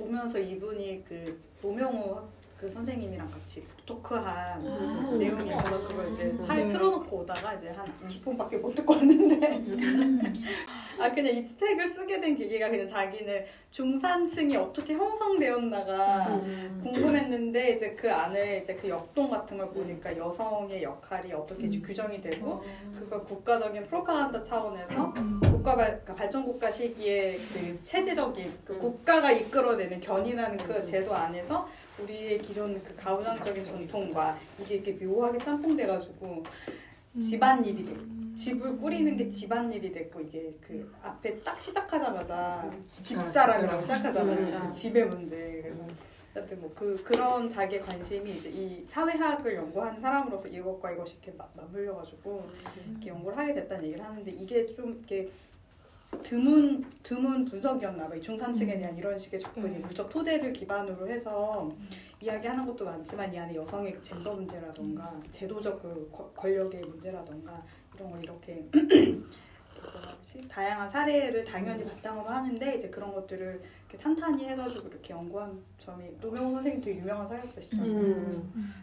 오면서 이분이 그 노명호 그 선생님이랑 같이 북토크한 내용이 있어서 그걸 이제 차에 틀어놓고 오다가 이제 한 20분밖에 못 듣고 왔는데 그냥 이 책을 쓰게 된 계기가 그냥 자기는 중산층이 어떻게 형성되었나가 궁금했는데 이제 그 안에 이제 그 역동 같은 걸 보니까 여성의 역할이 어떻게 이제 규정이 되고 그걸 국가적인 프로파간다 차원에서 그러니까 발전국가 시기에 그 체제적인 그 국가가 이끌어내는 견인하는 그 제도 안에서 우리의 기존 그 가부장적인 전통과 이게 이렇게 묘하게 짬뽕돼가지고 집안일이 됐고 집을 꾸리는 게 집안일이 됐고 이게 그 앞에 딱 시작하자마자 집사람이라고 시작하잖아요. 그 집의 문제. 그래서 하여튼 뭐 그런 자기의 관심이 이제 이 사회학을 연구하는 사람으로서 이것과 이것이 이렇게 맞물려가지고 이렇게 연구를 하게 됐다는 얘기를 하는데 이게 좀 이렇게 드문 분석이었나 봐요. 중산층에 대한 이런 식의 접근이 물적 토대를 기반으로 해서 이야기하는 것도 많지만 이 안에 여성의 그 젠더 문제라던가 제도적 그 권력의 문제라던가 이런 걸 이렇게 다양한 사례를 당연히 바탕으로 하는데 이제 그런 것들을 이렇게 탄탄히 해가지고 이렇게 연구한 점이 노명호 선생님 되게 유명한 사회학자시잖아요.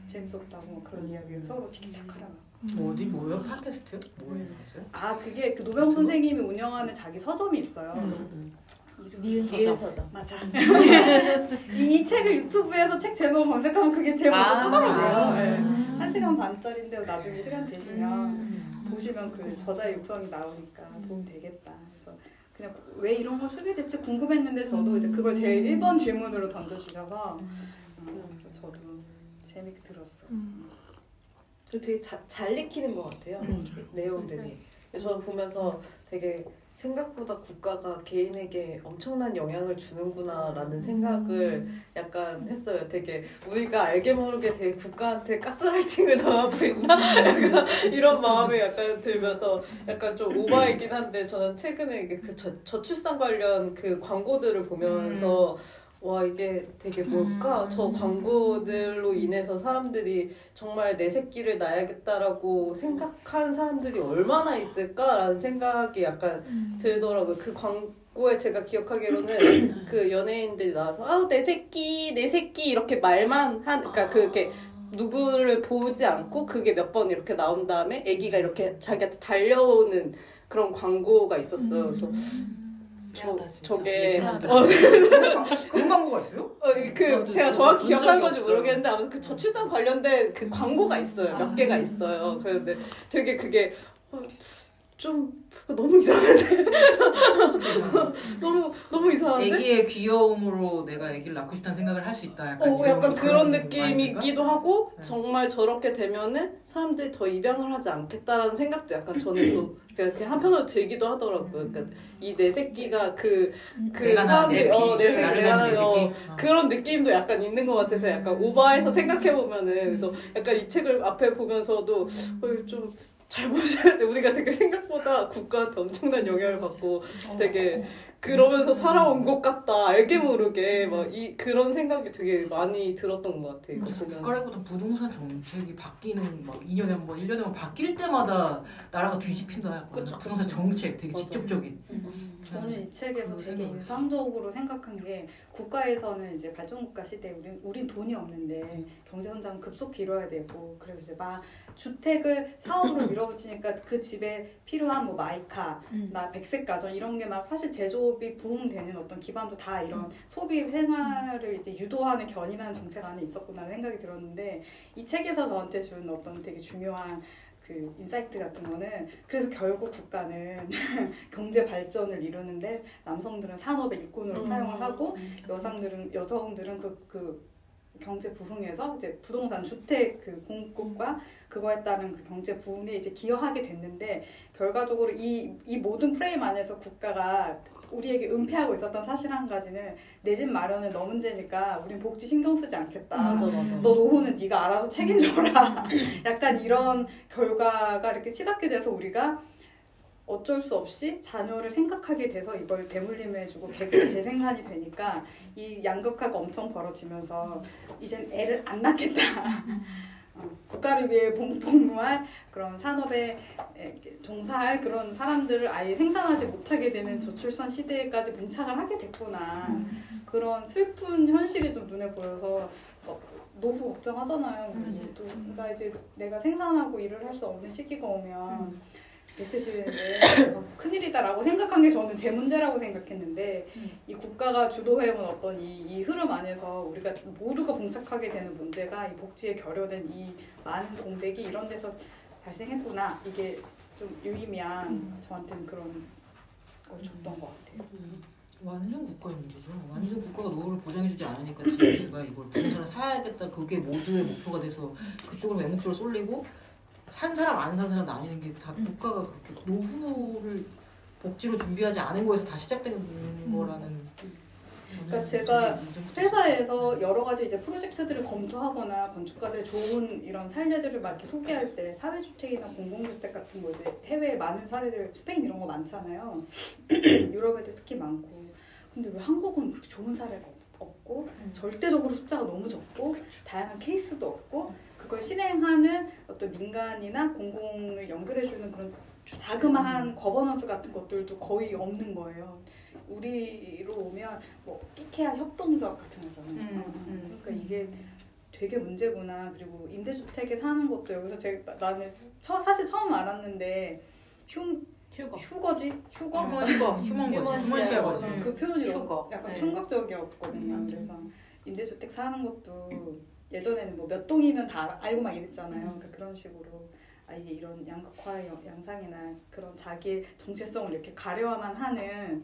재밌었다고 그런 이야기를 서로 티키타카라고. 어디 뭐요? 팟캐스트? 뭐에 나왔어요? 그게 그 노명호 선생님이 운영하는 자기 서점이 있어요. 미은 서점. 맞아. 이 책을 유튜브에서 책 제목 검색하면 그게 제일 먼저 뜨더라고요. 네. 1시간 반짜리인데 나중에 시간 되시면 보시면 그 저자의 육성이 나오니까 도움 되겠다. 그래서 그냥 왜 이런 걸 쓰게 됐지 궁금했는데 저도 이제 그걸 제일 1번 질문으로 던져주셔서 저도 재밌게 들었어요. 되게 잘 익히는 것 같아요. 내용들이. 저는 보면서 되게 생각보다 국가가 개인에게 엄청난 영향을 주는구나라는 생각을 약간 했어요. 되게 우리가 알게 모르게 되게 국가한테 가스라이팅을 당하고 있나? 약간 이런 마음이 약간 들면서 약간 좀 오바이긴 한데 저는 최근에 그 저출산 관련 그 광고들을 보면서 와 이게 되게 뭘까? 저 광고들로 인해서 사람들이 정말 내 새끼를 낳아야겠다라고 생각한 사람들이 얼마나 있을까라는 생각이 약간 들더라고요. 그 광고에 제가 기억하기로는 그 연예인들이 나와서 내 새끼 이렇게 말만 그러니까 그게 누구를 보지 않고 그게 몇 번 이렇게 나온 다음에 아기가 이렇게 자기한테 달려오는 그런 광고가 있었어요. 그래서 저게 그런 광고가 있어요? 제가 정확히 기억하는 건지 모르겠는데 아무튼 그 저출산 관련된 그 광고가 있어요. 몇 개가 있어요. 그런데 되게 그게 좀 너무 이상한데 너무 이상한데 애기의 귀여움으로 내가 애기를 낳고 싶다는 생각을 할 수 있다. 약간 그런 느낌이기도 하고 정말 저렇게 되면은 사람들이 더 입양을 하지 않겠다라는 생각도 약간 저는 또 그냥 한편으로 들기도 하더라고요. 그러니까 이 내 새끼가 내가 사람들이 내가 내 새끼 그런 느낌도 약간 있는 것 같아서 약간 오버해서 생각해 보면은 그래서 약간 이 책을 앞에 보면서도 좀 잘못했는데 우리가 되게 생각보다 국가한테 엄청난 영향을 받고 되게 그러면서 살아온 것 같다. 알게 모르게 막 그런 생각이 되게 많이 들었던 것 같아요. 국가라기보다 부동산 정책이 바뀌는 막 2년에 한 번, 1년에 한 번 바뀔 때마다 나라가 뒤집힌다. 부동산 정책 되게 직접적인. 저는 이 책에서 되게 인상적으로 생각한 게 국가에서는 이제 발전국가 시대에 우린 돈이 없는데 경제 성장은 급속히 이뤄야 되고 그래서 이제 막 주택을 사업으로 밀어붙이니까 그 집에 필요한 뭐 마이카, 나 백색 가전 이런 게 막 사실 제조업이 부흥되는 어떤 기반도 다 이런 소비 생활을 이제 유도하는 견인하는 정책 안에 있었구나 생각이 들었는데 이 책에서 저한테 준 어떤 되게 중요한 그 인사이트 같은 거는 그래서 결국 국가는 경제 발전을 이루는데 남성들은 산업의 일꾼으로 사용을 하고 여성들은 그 경제 부흥에서 이제 부동산 주택 그 공급과 그거에 따른 그 경제 부흥에 이제 기여하게 됐는데 결과적으로 이 모든 프레임 안에서 국가가 우리에게 은폐하고 있었던 사실 한 가지는 내 집 마련은 너 문제니까 우린 복지 신경 쓰지 않겠다. 맞아. 너 노후는 네가 알아서 책임져라. 약간 이런 결과가 이렇게 치닫게 돼서 우리가 어쩔 수 없이 자녀를 생각하게 돼서 이걸 대물림해주고 계획 재생산이 되니까 이 양극화가 엄청 벌어지면서 이젠 애를 안 낳겠다. 국가를 위해 복무할 그런 산업에 종사할 그런 사람들을 아예 생산하지 못하게 되는 저출산 시대까지 봉착을 하게 됐구나. 그런 슬픈 현실이 좀 눈에 보여서 노후 걱정하잖아요. 또 나 이제 내가 생산하고 일을 할 수 없는 시기가 오면 있으시는데 큰일이다라고 생각한 게 저는 제 문제라고 생각했는데 이 국가가 주도해온 어떤 이 흐름 안에서 우리가 모두가 봉착하게 되는 문제가 이 복지에 결여된 이 많은 공백이 이런 데서 발생했구나. 이게 좀 유의미한 저한테는 그런 걸 줬던 것 같아요. 완전 국가의 문제죠. 완전 국가가 노후를 보장해주지 않으니까 지금 이걸 부동산을 사야겠다 그게 모두의 목표가 돼서 그쪽으로 맹목적으로 쏠리고 산 사람 안 산 사람 나뉘는 게 다 국가가 그렇게 노후를 복지로 준비하지 않은 거에서 다 시작되는 거라는. 그러니까 제가 회사에서 여러 가지 이제 프로젝트들을 검토하거나 건축가들의 좋은 이런 사례들을 막 이렇게 소개할 때 사회주택이나 공공주택 같은 거 이제 해외에 많은 사례들 스페인 이런 거 많잖아요. 유럽에도 특히 많고. 근데 왜 한국은 그렇게 좋은 사례가 없고 절대적으로 숫자가 너무 적고 다양한 케이스도 없고 그걸 실행하는 어떤 민간이나 공공을 연결해주는 그런 자그마한 거버넌스 같은 것들도 거의 없는 거예요. 우리로 오면 뭐 끼케야 협동조합 같은 거잖아요. 그러니까 이게 되게 문제구나. 그리고 임대주택에 사는 것도 여기서 나는 사실 처음 알았는데 휴거지? 휴먼시아거지. 그 표현이 너무 약간 충격적이었거든요. 그래서 임대주택 사는 것도 예전에는 뭐 몇 동이면 다 알고 막 이랬잖아요. 그러니까 그런 식으로 이게 이런 양극화의 양상이나 그런 자기의 정체성을 이렇게 가려야만 하는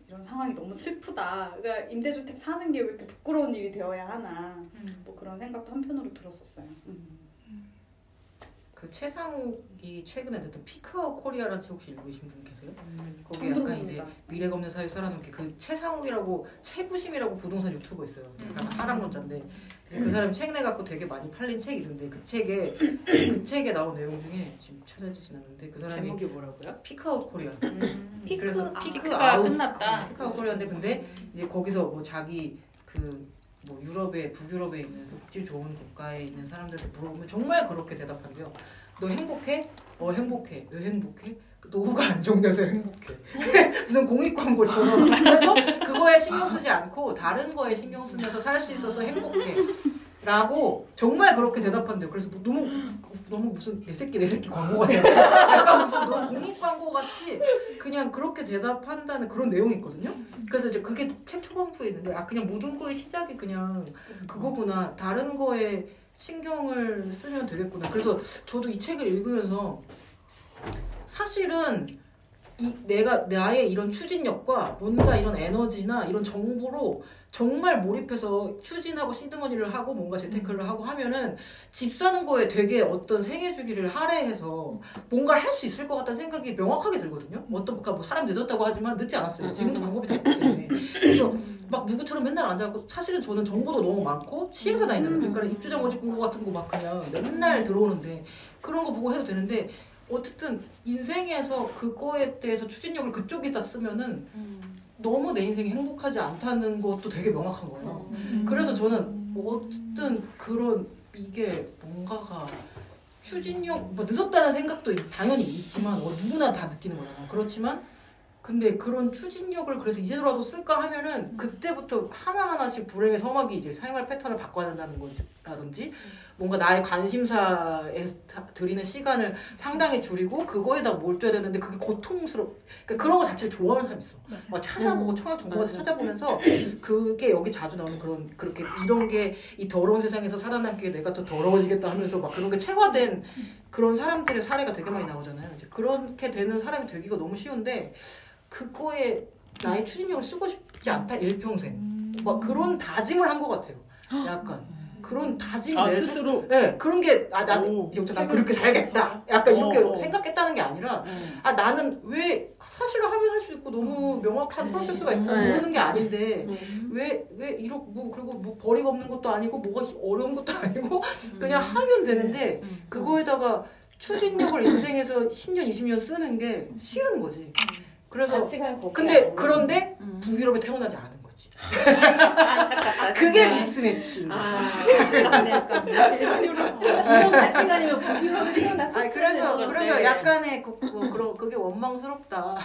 이런 상황이 너무 슬프다. 그러니까 임대주택 사는 게 왜 이렇게 부끄러운 일이 되어야 하나. 뭐 그런 생각도 한편으로 들었었어요. 그 최상욱이 최근에 냈던 피크아웃 코리아라는 책 혹시 읽으신 분 계세요? 거기 약간 이제 미래가 없는 사회 살아남기 그 최상욱이라고 최부심이라고 부동산 유튜버 있어요. 약간 하락론자인데 그 사람이 최근에 갖고 되게 많이 팔린 책이 있는데 그 책에 나온 내용 중에 지금 찾아지진 않는데 그 사람이 제목이 뭐라고요? 피크아웃 코리아. 피크가 피크아웃 끝났다. 피크아웃 코리아인데 근데 이제 거기서 뭐 자기 뭐 유럽에 북유럽에 있는 복지 좋은 국가에 있는 사람들한테 물어보면 정말 그렇게 대답한대요. 너 행복해? 행복해. 왜 행복해? 노후가 안정돼서 행복해. 무슨 공익 광고처럼. 그래서 그거에 신경 쓰지 않고 다른 거에 신경 쓰면서 살 수 있어서 행복해. 라고 정말 그렇게 대답한대요. 그래서 너무 무슨 내 새끼 광고 같아요. 약간 무슨 너무 공익 광고 같이 그냥 그렇게 대답한다는 그런 내용이 있거든요. 그래서 이제 그게 최초반부에 있는데 그냥 모든 거의 시작이 그냥 그거구나. 다른 거에 신경을 쓰면 되겠구나. 그래서 저도 이 책을 읽으면서 사실은 나의 이런 추진력과 뭔가 이런 에너지나 이런 정보로 정말 몰입해서 추진하고 시드머니를 하고 뭔가 재테크를 하고 하면은 집 사는 거에 되게 어떤 생애 주기를 할애해서 뭔가를 할 수 있을 것 같다는 생각이 명확하게 들거든요. 그러니까 뭐 사람이 늦었다고 하지만 늦지 않았어요. 지금도 방법이 다 있기 때문에. 그래서 막 누구처럼 맨날 앉아갖고 사실은 저는 정보도 너무 많고 시행사 다니잖아요. 그러니까 입주자 모집 공고 같은 거 막 그냥 맨날 들어오는데 그런 거 보고 해도 되는데 어쨌든 인생에서 그거에 대해서 추진력을 그쪽에다 쓰면은 너무 내 인생이 행복하지 않다는 것도 되게 명확한 거예요. 그래서 저는 어쨌든 그런 이게 뭔가가 추진력 뭐 늦었다는 생각도 당연히 있지만 누구나 다 느끼는 거잖아요. 그렇지만 근데 그런 추진력을 그래서 이제라도 쓸까 하면은 그때부터 하나하나씩 불행의 서막이 이제 생활 패턴을 바꿔야 된다는 거라든지 뭔가 나의 관심사에 들이는 시간을 상당히 줄이고 그거에다 몰두해야 되는데 그게 그러니까 그런 거 자체를 좋아하는 사람이 있어. 막 찾아보고 청약 정보 찾아보면서 그게 여기 자주 나오는 그렇게 이런 게 이 더러운 세상에서 살아남기에 내가 더 더러워지겠다 하면서 막 그런 게 체화된 그런 사람들의 사례가 되게 많이 나오잖아요. 이제 그렇게 되는 사람이 되기가 너무 쉬운데 그거에 나의 추진력을 쓰고 싶지 않다 일평생 막 그런 다짐을 한 것 같아요. 약간 그런 다짐이 스스로 네 그런 게 나는 이제부터 난 그렇게 살겠다. 약간 이렇게 생각했다는 게 아니라 나는 왜 사실을 하면 할 수 있고 너무 명확한 프로세스가 있고 모르는 게 아닌데 왜 이렇게 그리고 뭐 벌이가 없는 것도 아니고 뭐가 어려운 것도 아니고 그냥 하면 되는데 그거에다가 추진력을 인생에서 10년 20년 쓰는 게 싫은 거지. 그래서 근데 그런데 북유럽에 태어나지 않은 거지. 안타깝다. 그게 미스매치. 약간 가치관이면 북유럽에 태어났었어요. 그래서 약간의 그게 원망스럽다.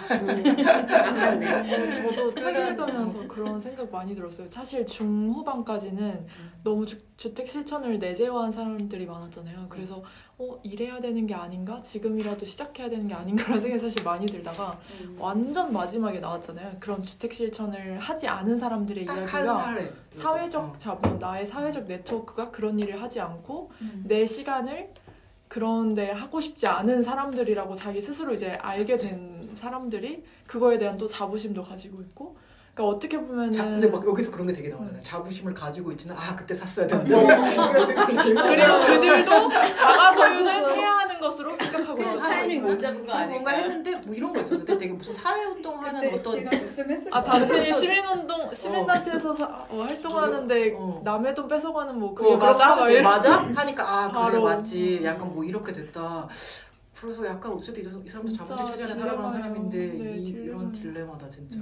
저도 책 읽으면서 그런 생각 많이 들었어요. 사실 중후반까지는 너무 주택 실천을 내재화한 사람들이 많았잖아요. 그래서 이래야 되는 게 아닌가? 지금이라도 시작해야 되는 게 아닌가라는 생각이 사실 많이 들다가 완전 마지막에 나왔잖아요. 그런 주택 실천을 하지 않은 사람들의 이야기가 사회적 자본, 나의 사회적 네트워크가 그런 일을 하지 않고 내 시간을 그런데 하고 싶지 않은 사람들이라고 자기 스스로 이제 알게 된 사람들이 그거에 대한 또 자부심도 가지고 있고, 그러니까 어떻게 보면은 근데 막 여기서 그런 게 되게 나오잖아요. 자부심을 가지고 있지는 그때 샀어야 되는데. 그리고 그들도 자가 소유는 해야 하는 것으로 생각하고 있어요. 타이밍 못 잡은 거 아닐까? 뭔가 했는데 뭐 이런 거 있었는데 되게 무슨 사회운동하는 어떤 당신이 시민단체에서 활동하는데 남의 돈 뺏어가는 뭐 그게 맞아? 맞아? 하니까 그래 바로. 맞지. 약간 뭐 이렇게 됐다. 그래서 약간 어쨌든 이 사람도 진짜 자본주의 체제안에 살아가는 사람인데 딜레마예요. 네, 이런 딜레마다 진짜.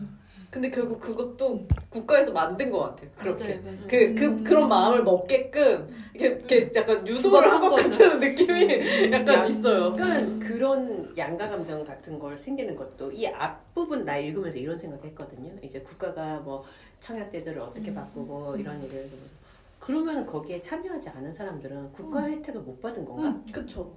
근데 결국 그것도 국가에서 만든 것 같아요. 그렇게. 맞아요. 그런 마음을 먹게끔 이렇게 약간 유도를 한 것 같은 느낌이 약간 있어요. 그러니까 그런 양가 감정 같은 걸 생기는 것도 이 앞부분 나 읽으면서 이런 생각했거든요. 이제 국가가 뭐 청약 제도를 어떻게 바꾸고 이런 일을 그러면 거기에 참여하지 않은 사람들은 국가 혜택을 못 받은 건가? 그쵸.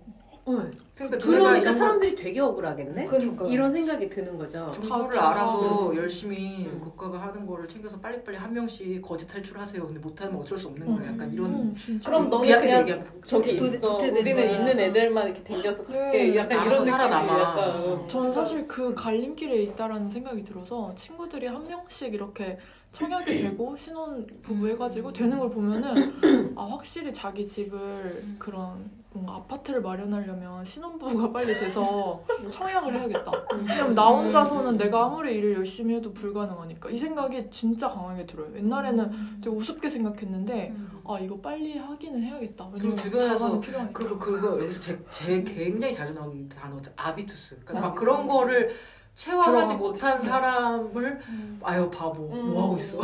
그러니까 사람들이 되게 억울하겠네? 그러니까. 이런 생각이 드는 거죠. 정보를 알아서 열심히 국가가 하는 거를 챙겨서 빨리빨리 한 명씩 거짓 탈출하세요. 근데 못하면 어쩔 수 없는 거예요. 약간 이런. 그럼 너는 그냥 저기 있어. 우리는 있는 애들만 이렇게 댕겨서 갈게. 약간 이런 느낌이 약간. 저는 사실 그 갈림길에 있다라는 생각이 들어서 친구들이 한 명씩 이렇게 청약이 되고 신혼 부부 해가지고 되는 걸 보면은 확실히 자기 집을 그런 뭔가 아파트를 마련하려면 신혼부부가 빨리 돼서 청약을 해야겠다. 왜냐면 나 혼자서는 내가 아무리 일을 열심히 해도 불가능하니까. 이 생각이 진짜 강하게 들어요. 옛날에는 되게 우습게 생각했는데 이거 빨리 하기는 해야겠다. 왜냐면 자산이 필요하니까. 그리고 그거 여기서 제 굉장히 자주 나오는 단어죠. 아비투스. 그러니까 막 그런 거를 체화하지 못한 사람을 아유 바보 뭐 하고 있어.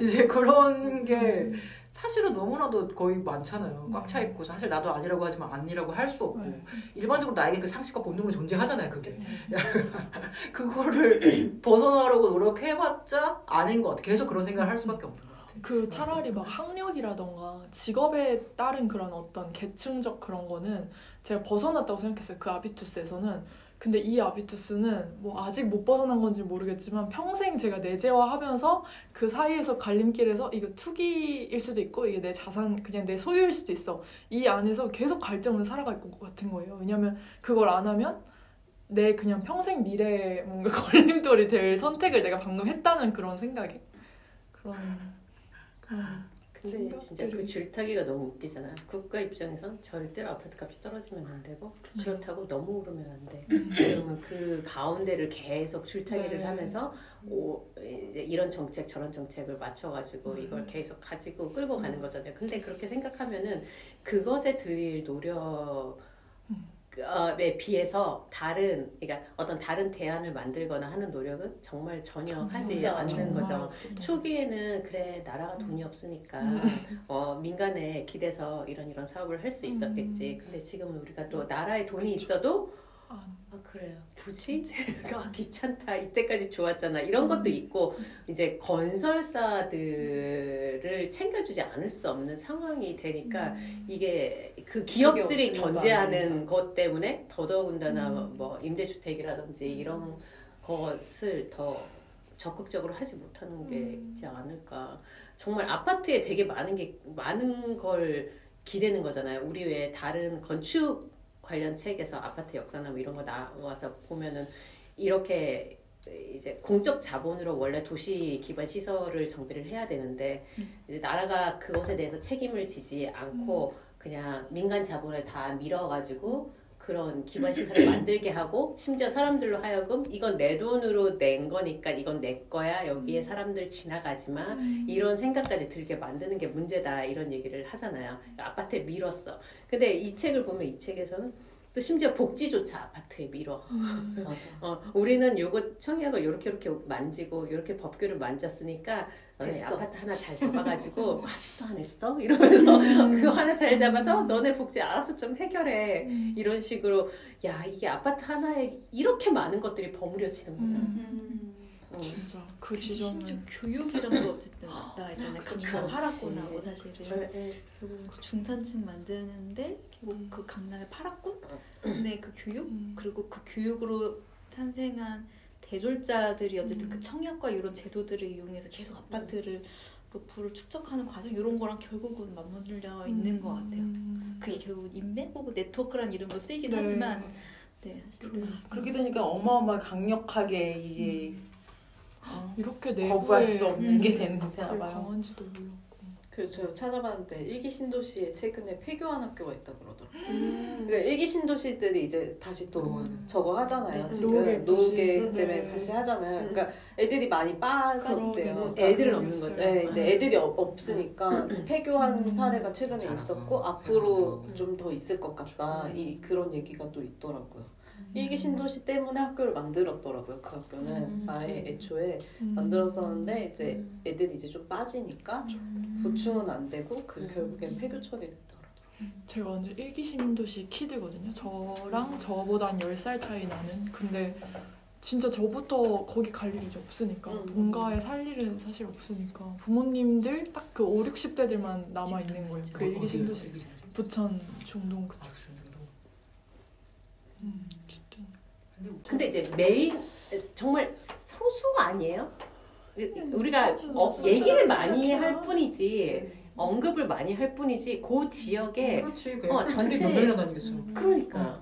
이제 그런 게 사실은 너무나도 거의 많잖아요. 꽉 차 있고 사실 나도 아니라고 하지만 아니라고 할 수 없고 일반적으로 나에게 그 상식과 본능으로 존재하잖아요. 그게 그거를 벗어나려고 노력해봤자 아닌 것 같아. 계속 그런 생각을 할 수밖에 없는 것 같아. 차라리 막 학력이라던가 직업에 따른 그런 어떤 계층적 그런 거는 제가 벗어났다고 생각했어요. 그 아비투스에서는. 근데 이 아비투스는 뭐 아직 못 벗어난 건지 모르겠지만 평생 제가 내재화하면서 그 사이에서 갈림길에서 이거 투기일 수도 있고 이게 내 자산 그냥 내 소유일 수도 있어. 이 안에서 계속 갈등을 살아갈 것 같은 거예요. 왜냐면 그걸 안 하면 내 그냥 평생 미래에 뭔가 걸림돌이 될 선택을 내가 방금 했다는 그런 생각에 그런 근데 생각들이. 진짜 그 줄타기가 너무 웃기잖아요. 국가 입장에선 절대로 아파트 값이 떨어지면 안 되고 그렇다고 너무 오르면 안 돼. 그러면 그 가운데를 계속 줄타기를 하면서 이제 이런 정책 저런 정책을 맞춰가지고 이걸 계속 가지고 끌고 가는 거잖아요. 근데 그렇게 생각하면은 그것에 들일 노력 에 비해서 그러니까 어떤 다른 대안을 만들거나 하는 노력은 정말 전혀 하지 않는 거죠. 초기에는 그래 나라가 돈이 없으니까 민간에 기대서 이런 사업을 할 수 있었겠지. 근데 지금은 우리가 또 나라에 돈이 있어도 그래요. 굳이? 귀찮다. 이때까지 좋았잖아. 이런 것도 있고 이제 건설사들을 챙겨주지 않을 수 없는 상황이 되니까 이게 그 기업들이 견제하는 것 때문에 더더군다나 뭐 임대주택이라든지 이런 것을 더 적극적으로 하지 못하는 게 있지 않을까. 정말 아파트에 되게 많은 걸 기대는 거잖아요. 우리 외에 다른 건축 관련 책에서 아파트 역사나 뭐 이런 거 나와서 보면은 이렇게 이제 공적 자본으로 원래 도시 기반 시설을 정비를 해야 되는데 이제 나라가 그것에 대해서 책임을 지지 않고 그냥 민간 자본을 다 밀어가지고 그런 기반 시설을 만들게 하고 심지어 사람들로 하여금 이건 내 돈으로 낸 거니까 이건 내 거야 여기에 사람들 지나가지 마 이런 생각까지 들게 만드는 게 문제다 이런 얘기를 하잖아요. 아파트에 밀었어. 근데 이 책을 보면 이 책에서는 또 심지어 복지조차 아파트에 밀어. 맞아. 우리는 요거 청약을 요렇게 만지고 요렇게 법규를 만졌으니까 너네 됐어. 아파트 하나 잘 잡아가지고 아직도 안 했어? 이러면서 그거 하나 잘 잡아서 너네 복지 알아서 좀 해결해. 이런 식으로 야 이게 아파트 하나에 이렇게 많은 것들이 버무려지는구나. 진짜 그 지점은 심지어 교육이랑도 어쨌든 나와 있잖아요. 그 그렇지. 파락군하고 사실은 네. 결국 그 중산층 만드는데 결국 그 강남의 파락군? 근데 그 교육 그리고 그 교육으로 탄생한 대졸자들이 어쨌든 그 청약과 이런 제도들을 이용해서 계속 아파트를 로프를 축적하는 과정 이런 거랑 결국은 맞물려 있는 것 같아요. 그게 결국 인맥 혹은 네트워크라는 이름으로 쓰이긴 하지만 네 사실 그렇게 되니까 어마어마하게 강력하게 이게 이렇게 거부할 내부에 수 없는 게 되는 그게 거나 봐요. 강한지도 몰랐고. 그래서 제가 찾아봤는데 일기 신도시에 최근에 폐교한 학교가 있다 그러더라고요. 그러니까 일기 신도시들이 이제 다시 또 저거 하잖아요. 지금 노후계 노후계 도시. 때문에 네. 다시 하잖아요. 그러니까 애들이 많이 빠졌대요. 애들은 없는 거죠. 네, 이제 애들이 없으니까 그래서 폐교한 사례가 최근에 있었고 앞으로 좀 더 있을 것 같다. 그런 얘기가 또 있더라고요. 일기 신도시 때문에 학교를 만들었더라고요. 그 학교는 아예 애초에 만들었었는데 이제 애들이 이제 좀 빠지니까 보충은 안 되고 그래서 결국엔 폐교 처리됐더라고요. 제가 완전 일기신도시 키드거든요. 저랑 저보다 한 10살 차이 나는. 근데 진짜 저부터 거기 갈 일이 이제 없으니까 본가에 살 일은 사실 없으니까 부모님들 딱 그 5, 60대들만 남아있는 거예요. 그 일기신도시 부천 중동 그쪽. 근데 이제 매일 정말 소수 아니에요? 우리가 얘기를 많이 할 뿐이지 언급을 많이 할 뿐이지 그 지역에 그렇지. 전체 몇 명이나 다니겠어. 그러니까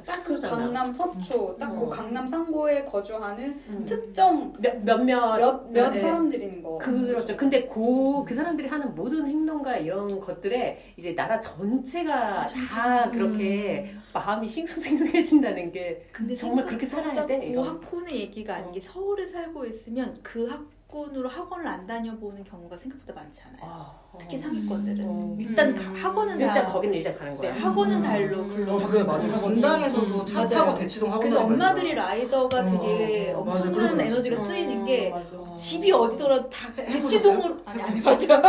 딱 그 강남 서초, 딱 그 강남 상고에 거주하는 음. 특정 몇몇 몇 네. 사람들인 거. 그렇죠. 근데 그 사람들이 하는 모든 행동과 이런 것들에 이제 나라 전체가 다 그렇게 마음이 싱숭생숭해진다는 게 근데 정말 그렇게 살아야 돼. 그 이런. 학군의 얘기가 아닌 게 서울에 살고 있으면 그 학군으로 학원을 안 다녀보는 경우가 생각보다 많지 않아요. 특히 상위권들은 일단 학원은 일단 다 거기는 일단 가는 네, 거야. 학원은 달로 글로 그래 맞아. 분당에서도 차 맞아요. 타고 대치동 하고 그래서 엄마들이 라이더가 되게 맞아. 엄청난 그래서 에너지가 쓰이는 게 맞아. 집이 어디더라도 다 대치동으로 아니 맞아.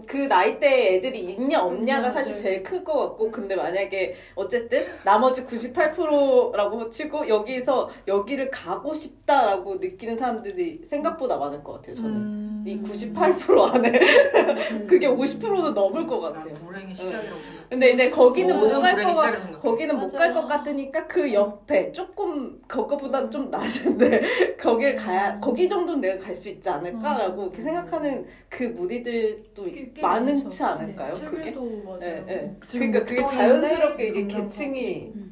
그 나이대에 애들이 있냐 없냐가 사실 제일 클 것 같고 근데 만약에 어쨌든 나머지 98%라고 치고 여기를 가고 싶다라고 느끼는 사람들이 생각보다 많을 것 같아요. 저는 이 98% 안에 그게 50%는 넘을 것 같아요. 불행의 시작이라고 생각. 근데 이제 거기는 못 모든 갈 불행의 것 시작이라고 생각해. 거기는 못 갈 것 같으니까 그 옆에 조금 그거보단 좀 낮은데 거길 가야 거기 정도는 내가 갈 수 있지 않을까라고 이렇게 생각하는 그 무리들도 꽤 많지 많죠. 않을까요? 네, 그게? 최근에도 맞아요. 예, 예. 지금 그러니까 그게 목동인데 자연스럽게 이게 강남 계층이 음.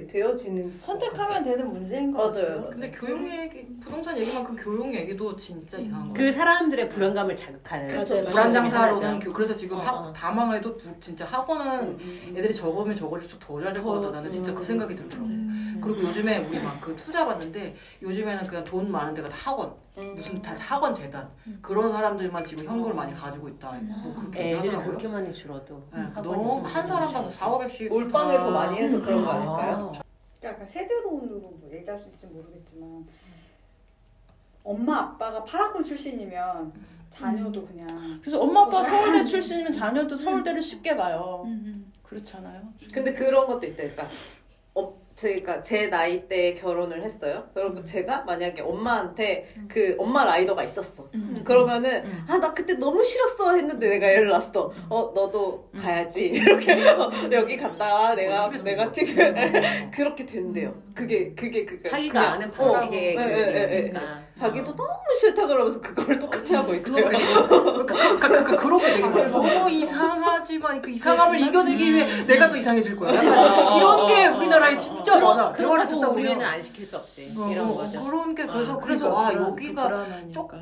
되어지는 선택하면 되는 문제인 것 맞아요. 같아요. 맞아요. 근데 교육 얘기, 부동산 얘기만큼 교육 얘기도 진짜 이상한 거. 그 사람들의 불안감을 자극하는. 그쵸, 그런 불안장사로는 하나죠. 그래서 지금 다 망해도 진짜 학원은 음. 애들이 적으면 적을수록 더 잘 될 것 같다. 나는 진짜 그 생각이 들더라고. 그리고 요즘에 우리 막 그 투자 받는데 요즘에는 그냥 돈 많은 데가 다 학원 무슨 다 학원 재단 그런 사람들만 지금 현금을 많이 가지고 있다. 뭐 그렇게 애들이 하더라고요. 그렇게 많이 줄어도. 네, 학원이 너무 한 사람당 4,500씩 올빵을 더 많이 해서 그런 거 아닐까요? 약간 세대론으로 뭐 얘기할 수 있을지 모르겠지만 엄마 아빠가 파라군 출신이면 자녀도 그냥 그래서 엄마 아빠 서울대 출신이면 자녀도 서울대를 쉽게 가요. 그렇잖아요. 근데 그런 것도 있다. 그러니까 제가 제 나이 때 결혼을 했어요. 그리고 제가 만약에 엄마한테 그 엄마 라이더가 있었어. 그러면은 나 그때 너무 싫었어 했는데 내가 애를 낳았어. 너도 가야지. 이렇게 여기 갔다가 내가 튀겨 그렇게 된대요. 그게 자기가 그냥, 아는 방식의 예, 예, 예, 예. 교육이니까. 자기도 너무 싫다 그러면서 그걸 똑같이 하고 있대요. 그런 거 되게 많아. 너무 이상하지만 그 이상함을 이겨내기 위해 내가 더 이상해질 거야. 약간 이런 게 우리나라에 진짜 많아. 대화를 듣다 그렇다고 우리 보면 애는 안 시킬 수 없지. 이런 거죠. 그런 게 그래서 여기가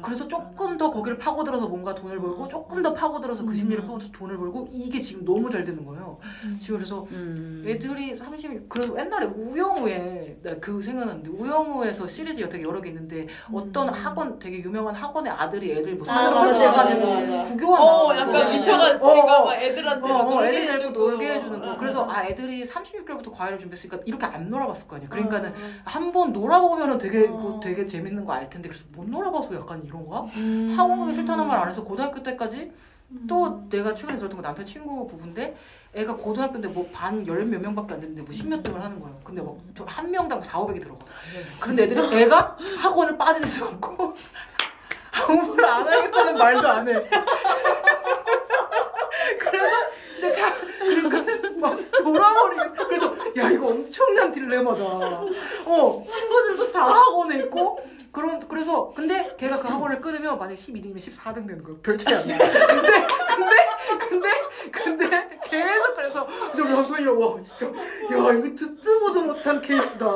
그래서 조금 더 거기를 파고들어서 뭔가 돈을 벌고 조금 더 파고들어서 그 심리를 파고들어서 돈을 벌고 이게 지금 너무 잘 되는 거예요. 지금 그래서 애들이 그래서 옛날에 우영우에 때문에 나 그 생각났는데 우영우에서 시리즈 되게 여러 개 있는데 어떤 학원 되게 유명한 학원의 아들이 애들 뭐 맞아. 구교하나 약간 미쳐가지고 막 애들한테 막 놀게 애들 데리고 해주고. 놀게 해주는 거. 그래서 애들이 36개월부터 과외를 준비했으니까 이렇게 안 놀아봤을 거 아니야. 그러니까는 한 번 놀아보면은 되게 재밌는 거 알 텐데 그래서 못 놀아봐서 약간 이런 거야? 학원 가기 싫다는 말 안 해서 고등학교 때까지 또 내가 최근에 들었던 거 남편 친구 부부인데 애가 고등학교인데 뭐 반 열 몇 명밖에 안 됐는데 뭐 10몇 등을 하는 거예요. 근데 막 한 명당 4,500이 들어가. 그런데 애가 학원을 빠질 수 없고 공부를 안 하겠다는 말도 안 해. 그래서 그러니까 막 돌아버리고 그래서 야 이거 엄청난 딜레마다. 친구들도 다 학원에 있고 그래서 근데 걔가 그 학원을 끊으면 만약 12등이면 14등 되는 거야. 별 차이 안 나. 근데 계속 그래서 저 남편이랑 와 진짜 야 이거 듣도 보도 못한 케이스다.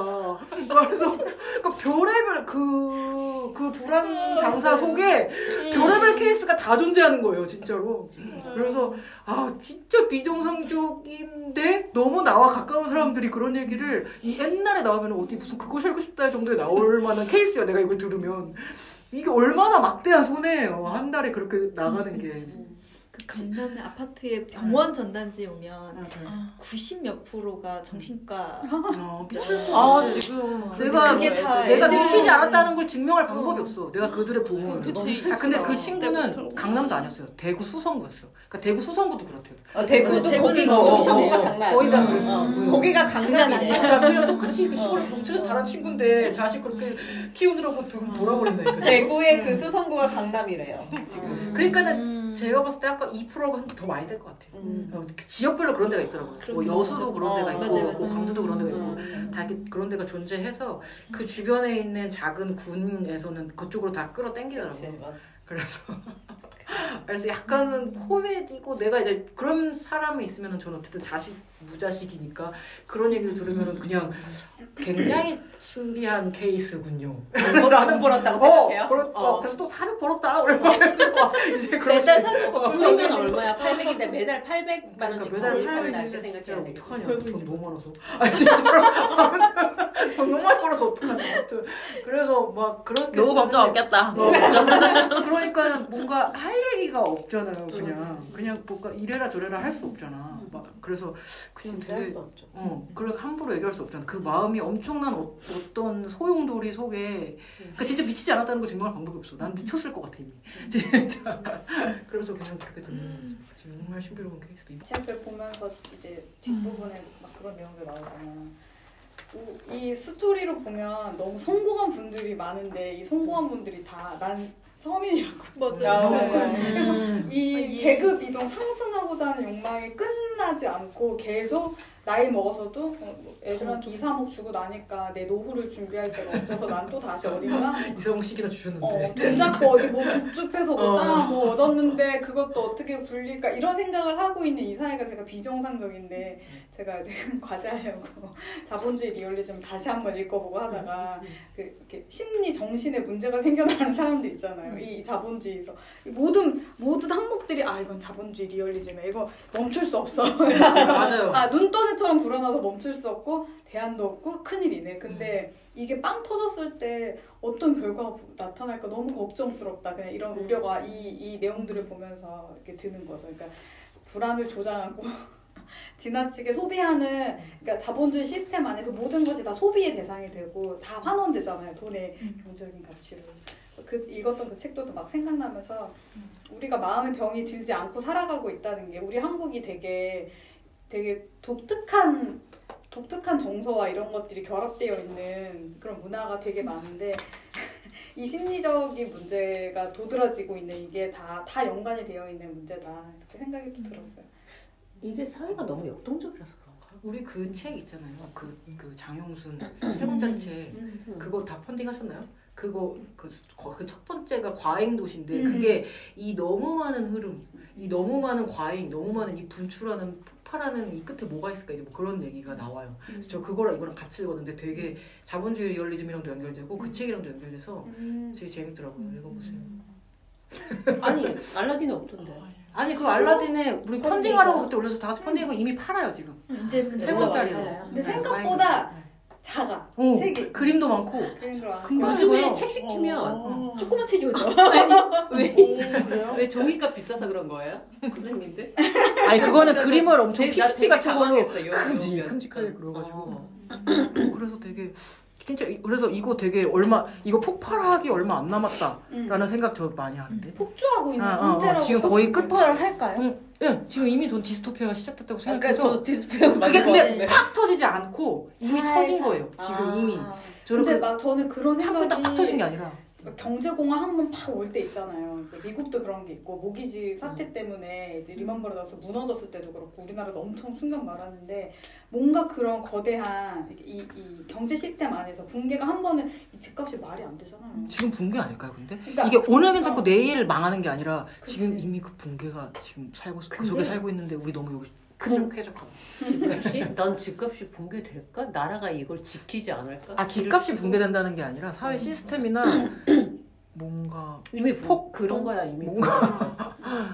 그래서 그러니까 별의별 그 불안 장사 속에 별의별 케이스가 다 존재하는 거예요 진짜로. 그래서 진짜 비정상적인데 너무 나와 가까운 사람들이 그런 얘기를 이 옛날에 나오면 어디 무슨 그것이 알고 싶다 정도에 나올 만한 케이스야. 내가 이걸 들으면 이게 얼마나 막대한 손해예요. 한 달에 그렇게 나가는 게. 그 강남의 아파트에 병원 전단지 오면 90몇 %가 정신과. 지금 내가 미치지 않았다는 걸 증명할 방법이 없어. 내가 그들의 보험을. 그치. 근데 그 친구는 강남도 아니었어요. 대구 수성구였어. 그러니까 대구 수성구도 그렇대요. 대구도 거기가 거기가 장난. 거기가 그랬어. 거기가 강남이래. 남편이랑 똑같이 시골에서 농촌에서 자란 친구인데 자식 그렇게 키우느라고 돌아버린다니까. 대구의 그 수성구가 강남이래요. 지금. 그러니까는 제가 봤을 때 아까 2%가 더 많이 될 것 같아요. 지역별로 그런 데가 있더라고요. 뭐 여수도 그런 데가 있고, 맞아요. 뭐 강주도 그런 데가 있고, 다 이렇게 그런 데가 존재해서 그 주변에 있는 작은 군에서는 그쪽으로 다 끌어당기더라고요. 그래서 약간은 코미디고 내가 이제 그런 사람이 있으면은 저는 어쨌든 자식 무자식이니까 그런 얘기를 들으면은 그냥 굉장히 신비한 케이스군요. 돈 벌었다고 생각해요? 그래서 또 400 벌었다. 이제 매달 400 들어오면 얼마야? 800인데 매달 800만 원씩 매달 적립하면 800인데 나중에 진짜 생각해야 돼. 어떡하냐. 돈 너무 많아서. 진짜로. 돈 너무 많이 벌어서 어떡하냐. 그래서 막 그렇게 너무 걱정 없겠다. 그러니까는 뭔가 할 얘기가 없잖아요. 그냥 뭔가 이래라 저래라 할 수 없잖아. 막 그래서 그냥 진짜 할 수 없죠. 그래서 함부로 얘기할 수 없잖아. 그 마음이 엄청난 어떤 소용돌이 속에 그러니까 진짜 미치지 않았다는 걸 증명할 방법이 없어. 난 미쳤을 것 같아 이미. 진짜. 그래서 그냥 그렇게 듣는 거지. 정말 신비로운 케이스도 있고. 지역들 보면서 이제 뒷부분에 막 그런 내용들 나오잖아. 이 스토리로 보면 너무 성공한 분들이 많은데 이 성공한 분들이 다 난 서민이라고. 맞아요. 그래서 이 계급 이동 상승하고자 하는 욕망이 끝나지 않고 계속 나이 먹어서도 애들한테 2, 3억 주고 나니까 내 노후를 준비할 데가 없어서 난 또 다시 어딘가 이성욱 씨기나 주셨는데 돈 잡고 어디 뭐 줍줍해서 뭐 얻었는데 그것도 어떻게 굴릴까 이런 생각을 하고 있는 이 사회가 제가 비정상적인데 제가 이제 과제하려고 자본주의 리얼리즘 다시 한번 읽어보고 하다가 이렇게 심리 정신에 문제가 생겨나는 사람들 있잖아요. 이 자본주의에서 모든 항목들이 이건 자본주의 리얼리즘이야. 이거 멈출 수 없어. 맞아요. 눈덩이처럼 불어나서 멈출 수 없고 대안도 없고 큰일이네. 근데 이게 빵 터졌을 때 어떤 결과가 나타날까 너무 걱정스럽다. 그냥 이런 우려가 이 내용들을 보면서 이렇게 드는 거죠. 그러니까 불안을 조장하고 지나치게 소비하는 그러니까 자본주의 시스템 안에서 모든 것이 다 소비의 대상이 되고 다 환원되잖아요. 돈의 경제적인 가치로. 읽었던 그 책도 막 생각나면서 우리가 마음의 병이 들지 않고 살아가고 있다는 게 우리 한국이 되게 독특한 정서와 이런 것들이 결합되어 있는 그런 문화가 되게 많은데 이 심리적인 문제가 도드라지고 있는 이게 다 연관이 되어 있는 문제다 이렇게 생각이 또 들었어요. 이게 사회가 너무 역동적이라서 그런가? 우리 그 책 있잖아요. 그 장용순 3권짜리 책 그거 다 펀딩 하셨나요? 그거 그 첫 번째가 과잉 도시인데 그게 이 너무 많은 흐름, 이 너무 많은 과잉, 너무 많은 이 분출하는 폭발하는 이 끝에 뭐가 있을까 이제 뭐 그런 얘기가 나와요. 그래서 저 그거랑 이거랑 같이 읽었는데 되게 자본주의 리얼리즘이랑도 연결되고 그 책이랑도 연결돼서 되게 재밌더라고요. 읽어보세요. 아니 알라딘은 없던데. 아니 그 알라딘에 우리 펀딩하라고 그때 올려서 다 같이 펀딩하고 이미 팔아요 지금. 이제 세 권짜리로. 근데 생각보다 작아. 어, 책이. 그림도 많고. 그림도 많고. 금방 요즘에 읽어요. 책 시키면 조그만 책이 오죠. 왜 종이값 비싸서 그런 거예요? 선생님들? 아니 그거는 그림을 엄청 나 PPT 되게 같은 걸로 당황했어. 큼직하게 그려가지고. 그래서 되게 진짜 그래서 이거 되게 이거 폭발하기 얼마 안 남았다라는 생각 저 많이 하는데. 폭주하고 있는 상태라고. 지금 거의 폭발을 할까요? 응, 지금 이미 전 디스토피아가 시작됐다고 그러니까 생각해서. 저 디스플레이 그게 근데 팍 터지지 않고 이미 터진 거예요. 지금 이미. 근데 막 저는 그런 참고 생각이 팍 터진 게 아니라. 경제공황 한번 팍 올 때 있잖아요. 미국도 그런 게 있고 모기지 사태 때문에 이제 리만 브라더스 무너졌을 때도 그렇고 우리나라도 엄청 충격 많았는데 뭔가 그런 거대한 이 경제 시스템 안에서 붕괴가 한 번은 이 집값이 말이 안 되잖아요. 지금 붕괴 아닐까요, 근데? 그러니까, 이게 오늘 괜찮고 내일 망하는 게 아니라 그치. 지금 이미 그 붕괴가 지금 그 속에 살고 있는데 우리 너무 여기 쾌적하다. 집값이? 난 집값이 붕괴될까? 나라가 이걸 지키지 않을까? 아, 집값이 붕괴된다는 게 아니라 사회 시스템이나 뭔가 이미 그런 거야 이미.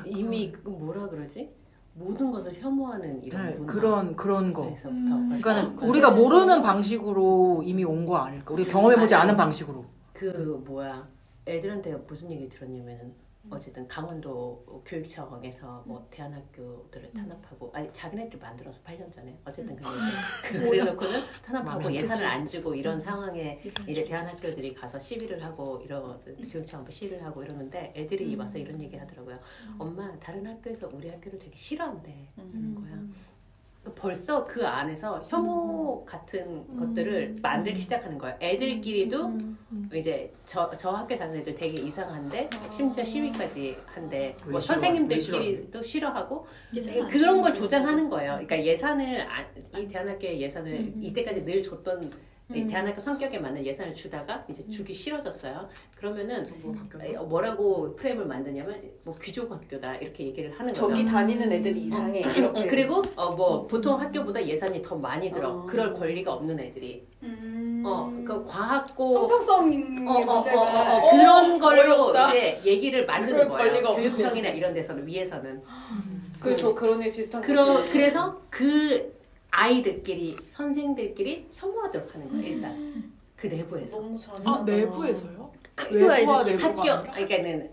이미 그 뭐라 그러지? 모든 것을 혐오하는 이런 문화. 그런 거. 그러니까 우리가 모르는 방식으로 이미 온 거 아닐까? 우리가 경험해보지 않은 방식으로. 그 뭐야 애들한테 무슨 얘기 들었냐면은 어쨌든 강원도 교육청에서 뭐 대안학교들을 탄압하고 아니 자기네들 만들어서 8년 전에 어쨌든 그래놓고는 탄압하고 예산을 안 주고 이런 상황에 이제 대안학교들이 가서 시위를 하고 이런 교육청 앞에 시위를 하고 이러는데 애들이 와서 이런 얘기 하더라고요. 엄마 다른 학교에서 우리 학교를 되게 싫어한대 하는 거야. 벌써 그 안에서 혐오 같은 것들을 만들기 시작하는 거예요. 애들끼리도 이제 저 학교 다니는 애들 되게 이상한데 심지어 시위까지 한대. 뭐 선생님들끼리도 싫어하고 그런 걸 조장하는 거예요. 그러니까 예산을 이 대안학교의 예산을 이때까지 늘 줬던 대안학교 성격에 맞는 예산을 주다가 이제 주기 싫어졌어요. 그러면은 뭐라고 프레임을 만드냐면 뭐 귀족 학교다 이렇게 얘기를 하는 거죠. 저기 다니는 애들이 이상해 이렇게. 그리고 뭐 보통 학교보다 예산이 더 많이 들어. 그럴 권리가 없는 애들이. 그 과학고 형평성이 문제가 그런 걸로 어렵다. 이제 얘기를 만드는 그럴 권리가 거예요. 없는 교육청이나 이런 데서는 위에서는. 저 그런 애 비슷한 거. 그래서 그 아이들끼리 선생들끼리 혐오하도록 하는 거예요. 일단 그 내부에서. 너무 잘. 내부에서요? 학교 내부가 학교 그러니까는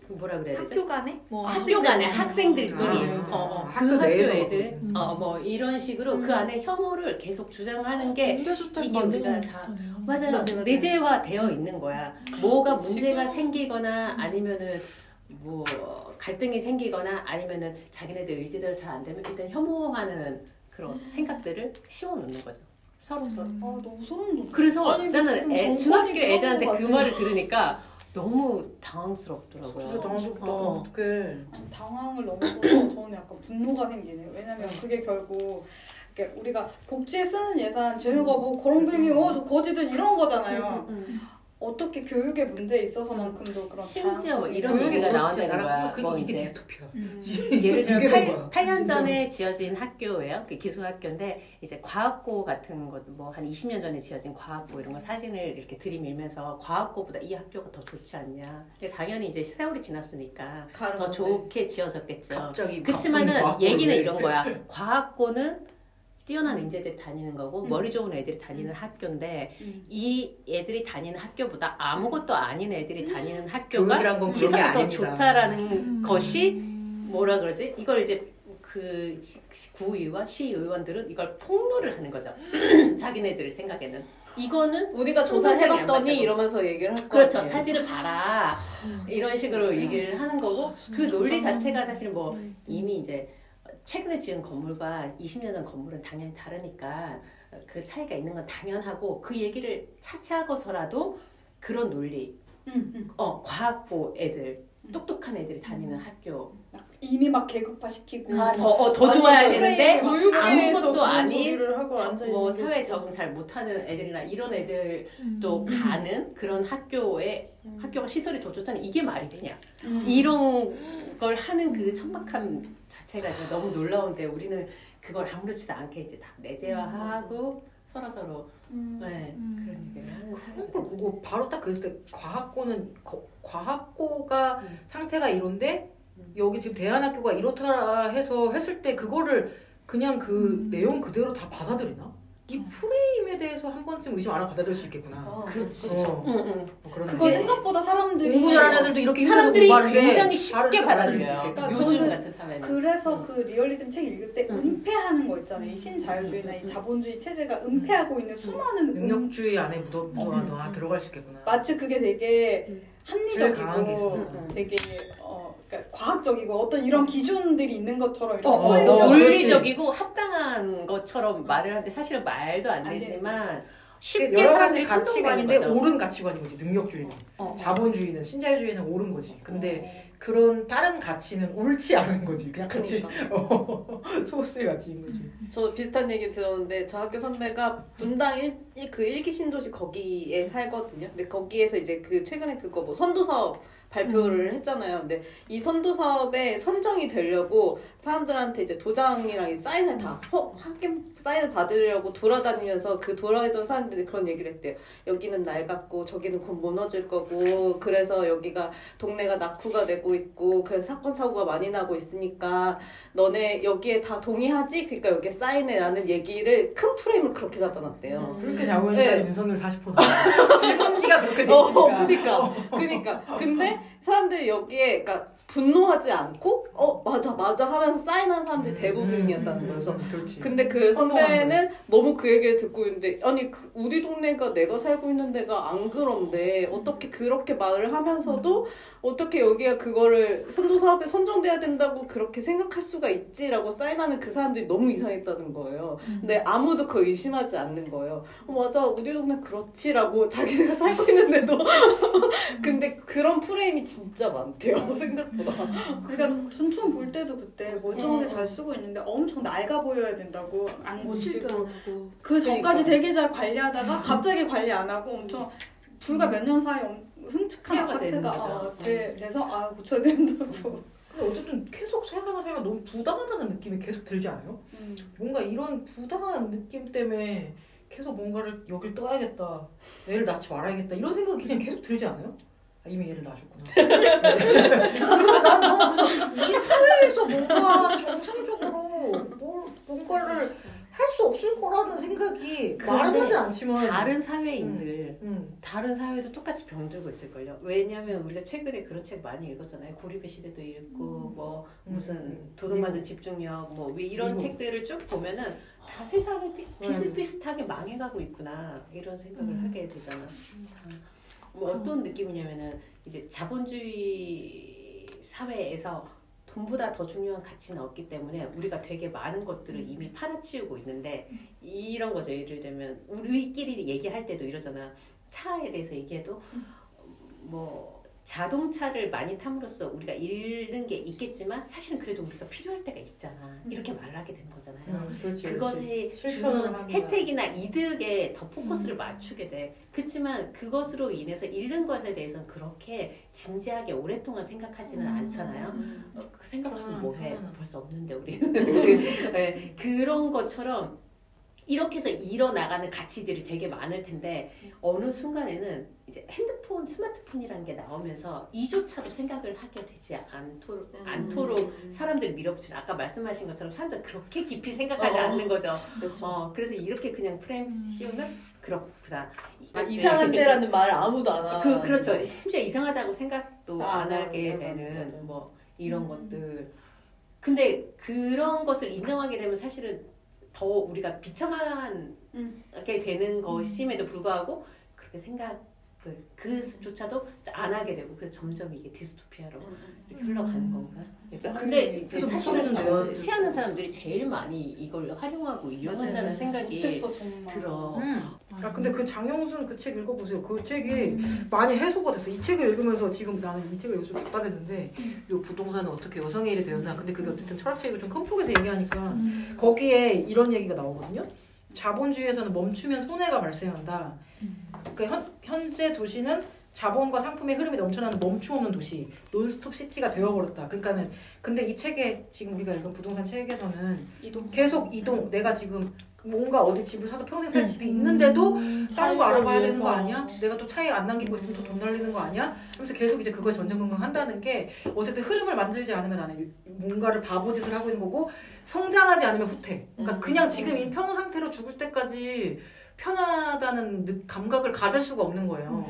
뭐라 그래야 되지? 학교 간에? 뭐 학교 간에 학생들끼리 네네. 그 학교 학교 내에서 애들 뭐 이런 식으로 그 안에 혐오를 계속 주장하는 게 임대주택 이게 만드는 우리가 거 비슷하네요. 맞아요. 내재화되어 있는 거야. 뭐가 문제가 생기거나 아니면은 뭐 갈등이 생기거나 아니면은 자기네들 의지대로 잘 안 되면 일단 혐오하는 그런 생각들을 심어놓는 거죠. 서로. 너무 소름 돋아. 그래서 아니, 나는 중학교 애들한테 그 말을 들으니까 너무 당황스럽더라고요. 진짜 당황스럽다. 어. 어떡해. 당황을 넘어서 저는 약간 분노가 생기네요. 왜냐면 그게 결국 이렇게 우리가 복지에 쓰는 예산 쟤네가 뭐 거렁뱅이 저 거지들 이런 거잖아요. 어떻게 교육의 문제에 있어서만큼도 그런 심지어 뭐 다양성이 이런 얘기가 나온다는 거야. 그게 뭐 이게 이제 디스토피아. 예를 붕괴된 들어 거야. 8년 전에 지어진 학교예요. 그 기숙학교인데 이제 과학고 같은 것 뭐 한 20년 전에 지어진 과학고 이런 거 사진을 이렇게 들이밀면서 과학고보다 이 학교가 더 좋지 않냐. 근데 당연히 이제 세월이 지났으니까 더 좋게 지어졌겠죠. 갑자기 그치만은 과학고를 얘기는 왜. 이런 거야. 과학고는 뛰어난 인재들이 다니는 거고 머리 좋은 애들이 다니는 학교인데 이 애들이 다니는 학교보다 아무것도 아닌 애들이 다니는 학교가 교육이란 건 그런 게 시설이 더 아닙니다. 좋다라는 것이 뭐라 그러지? 이걸 이제 그 구의와 시의원들은 이걸 폭로를 하는 거죠. 자기네들 생각에는 이거는 우리가 조사를 해봤더니 이러면서 얘기를 할 거예요. 그렇죠. 사진을 봐라. 이런 식으로 얘기를 하는 거고 그 논리 자체가 사실은 뭐 이미 이제 최근에 지은 건물과 20년 전 건물은 당연히 다르니까 그 차이가 있는 건 당연하고 그 얘기를 차치하고서라도 그런 논리 과학고 애들 똑똑한 애들이 다니는 학교 이미 막 계급화시키고 더 좋아야 되는데 교육계에서 아무것도 그런 아닌 소리를 하고 뭐 앉아있는 사회 적응 잘 못하는 애들이나 이런 애들도 가는 그런 학교가 시설이 더 좋다니 이게 말이 되냐 이런 걸 하는 그 천박함 자체가 이제 너무 놀라운데 우리는 그걸 아무렇지도 않게 이제 다 내재화하고 서로 네, 그런 얘기를 하는 사회가 그걸 보고 바로 딱 그랬을 때 과학고가 상태가 이런데 여기 지금 대안학교가 이렇더라 해서 했을 때 그거를 그냥 그 내용 그대로 다 받아들이나? 이 프레임에 대해서 한 번쯤 의심 안 하고 받아들일 수 있겠구나. 그렇지. 뭐 그런 그거 생각보다 사람들이 공부 잘하는 애들도 이렇게 사람들이 공부하는데 굉장히 쉽게 바로 받아들여요. 수 있겠구나. 그러니까 요즘 저는 같은 사회는. 그래서 그 리얼리즘 책 읽을 때 은폐하는 거 있잖아요. 이 신자유주의나 이 자본주의 체제가 은폐하고 있는 수많은 능력주의 안에 묻어놔 들어갈 수 있겠구나. 마치 그게 되게 제일 강한 게 합리적이고 있으니까. 되게 그러니까 과학적이고 어떤 이런 기준들이 있는 것처럼 이렇게 너무 논리적이고 합당한 것처럼 말을 하는데 사실은 말도 안 되지만 쉽게 여러 가지 사람들이 가치관인데 선동되는 거죠. 옳은 가치관인 거지. 능력주의는 자본주의는 신자유주의는 옳은 거지. 근데 그런 다른 가치는 옳지 않은 거지. 그냥 같이 소수의 가치인 거지. 저 비슷한 얘기 들었는데 저 학교 선배가 분당 그 일기 신도시 거기에 살거든요. 근데 거기에서 이제 그 최근에 그거 뭐 선도 사업 발표를 했잖아요. 근데 이 선도 사업에 선정이 되려고 사람들한테 이제 도장이랑 이 사인을 다 학교 사인을 받으려고 돌아다니면서 그 돌아다니던 사람들이 그런 얘기를 했대요. 여기는 낡았고 저기는 곧 무너질 거고 그래서 여기가 동네가 낙후가 되고 있고 그래서 사건 사고가 많이 나고 있으니까 너네 여기에 다 동의하지? 그러니까 여기에 사인해라는 얘기를 큰 프레임을 그렇게 잡아놨대요. 그렇게 잡으니까 윤석열 40% 나와. 실명지가 그렇게 돼 있으니까. 그니까. 근데 사람들이 여기에 그러니까 분노하지 않고 맞아 하면서 사인한 사람들이 대부분이었다는 거예요. 그래서 그렇지. 근데 그 선배는 너무 그 얘기를 듣고 있는데 아니 우리 동네가 내가 살고 있는 데가 안 그런데 어떻게 그렇게 말을 하면서도 어떻게 여기가 그거를 선도 사업에 선정돼야 된다고 그렇게 생각할 수가 있지라고 사인하는 그 사람들이 너무 이상했다는 거예요. 근데 아무도 그걸 의심하지 않는 거예요. 맞아 우리 동네 그렇지라고 자기네가 살고 있는데도 근데 그런 프레임이 진짜 많대요. 생각보다. 그러니까 춘추 볼 때도 그때 멀쩡하게 잘 쓰고 있는데 엄청 낡아 보여야 된다고 안 고치고 하고. 그 전까지 되게 잘 관리하다가 갑자기 관리 안 하고 엄청 불과 몇 년 사이에 흉측한 피해가 되는 아파트가 거죠. 돼서 고쳐야 된다고. 근데 어쨌든 계속 세상을 살면 너무 부당하다는 느낌이 계속 들지 않아요? 뭔가 이런 부당한 느낌 때문에 계속 뭔가를 여길 떠야겠다, 애를 낳지 말아야겠다 이런 생각이 그냥 계속 들지 않아요? 이미 애를 낳으셨구나. 난 너무 그래서 이 사회에서 뭔가 정상적으로 뭔가를 할 수 없을 거라는 생각이 말은 하진 않지만 다른 사회인들 다른 사회도 똑같이 병들고 있을걸요. 왜냐하면 우리가 최근에 그런 책 많이 읽었잖아요. 고립의 시대도 읽고 뭐 무슨 도둑맞은 집중력 뭐 이런 책들을 쭉 보면은 다 세상을 비슷비슷하게 망해가고 있구나 이런 생각을 하게 되잖아. 뭐 어떤 느낌이냐면은 이제 자본주의 사회에서 돈보다 더 중요한 가치는 없기 때문에 우리가 되게 많은 것들을 이미 팔아치우고 있는데 이런 거죠. 예를 들면 우리끼리 얘기할 때도 이러잖아. 차에 대해서 얘기해도 뭐 자동차를 많이 탐으로써 우리가 잃는 게 있겠지만 사실은 그래도 우리가 필요할 때가 있잖아. 이렇게 말을 하게 되는 거잖아요. 그것이 주는 혜택이나 이득에 더 포커스를 맞추게 돼. 그렇지만 그것으로 인해서 잃는 것에 대해서는 그렇게 진지하게 오랫동안 생각하지는 않잖아요. 그 생각하면 뭐해? 벌써 없는데 우리는. 네, 그런 것처럼 이렇게 해서 잃어나가는 가치들이 되게 많을 텐데 어느 순간에는 이제 핸드폰, 스마트폰이라는 게 나오면서 이조차도 생각을 하게 되지 않도록 사람들을 밀어붙이는 아까 말씀하신 것처럼 사람들 그렇게 깊이 생각하지 않는 거죠. 그렇죠. 그래서 이렇게 그냥 프레임 씌우면 그렇구나. 이상한데라는 말을 아무도 안 하고 그렇죠. 심지어 이상하다고 생각도 안 하게 되는 맞아. 뭐 이런 것들. 근데 그런 것을 인정하게 되면 사실은 더 우리가 비참하게 되는 것임에도 불구하고 그렇게 생각을 그조차도 안 하게 되고 그래서 점점 이게 디스토피아로 이렇게 흘러가는 건가? 근데 사실은 정치하는 사람들이 제일 많이 이걸 활용하고 이용한다는 생각이 들어. 근데 그 장영순 그 책 읽어보세요. 그 책이 많이 해소가 됐어. 이 책을 읽으면서 지금 나는 이 책을 읽을 수 답답했는데 이 부동산은 어떻게 여성의 일이 되었나. 근데 그게 어쨌든 철학책이고 좀 큰 폭에서 얘기하니까 거기에 이런 얘기가 나오거든요. 자본주의에서는 멈추면 손해가 발생한다. 그러니까 현재 도시는 자본과 상품의 흐름이 넘쳐나는 멈춤 없는 도시, 논스톱 시티가 되어버렸다. 그러니까는 근데 이 책에 지금 우리가 읽은 부동산 책에서는 계속 이동. 내가 지금 뭔가 어디 집을 사서 평생 살 집이 있는데도 다른 거 알아봐야 되는 거 아니야? 내가 또 차익 안 남기고 있으면 또 돈 날리는 거 아니야? 하면서 계속 이제 그거에 전전긍긍한다는 게 어쨌든 흐름을 만들지 않으면 나는 뭔가를 바보짓을 하고 있는 거고 성장하지 않으면 후퇴. 그러니까 그냥 지금 이 평온 상태로 죽을 때까지 편하다는 감각을 가질 수가 없는 거예요.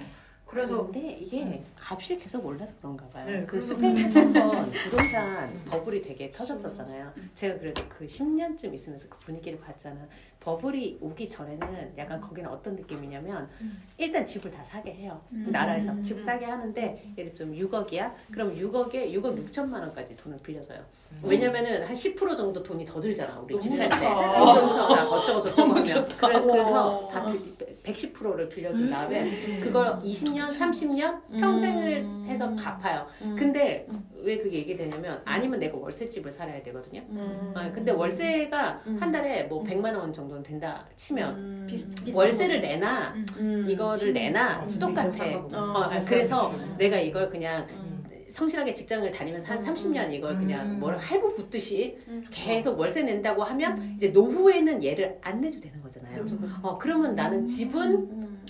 그래서 근데 이게 값이 계속 올라서 그런가 봐요. 네, 그 스페인에서 한번 부동산 버블이 되게 터졌었잖아요. 제가 그래도 그 10년쯤 있으면서 그 분위기를 봤잖아. 버블이 오기 전에는 약간 거기는 어떤 느낌이냐면 일단 집을 다 사게 해요. 나라에서 집 사게 하는데 예를 들면 6억이야? 그럼 6억에 6억 6천만 원까지 돈을 빌려줘요. 왜냐면은 한 10% 정도 돈이 더 들잖아. 우리 집 살 때. 공정서나 어쩌고 저쩌고 하면. 그래서 다 110%를 빌려준 다음에 그걸 20년, 30년 평생을 해서 갚아요. 근데 왜 그게 얘기되냐면 아니면 내가 월세집을 살아야 되거든요. 근데 월세가 한 달에 뭐 100만 원 정도는 된다 치면 월세를 내나 이거를 내나 똑같아. 그래서 내가 이걸 그냥 성실하게 직장을 다니면서 한 30년 이걸 그냥 뭐를 할부 붙듯이 계속 월세 낸다고 하면 이제 노후에는 얘를 안 내도 되는 거잖아요. 그러면 나는 집은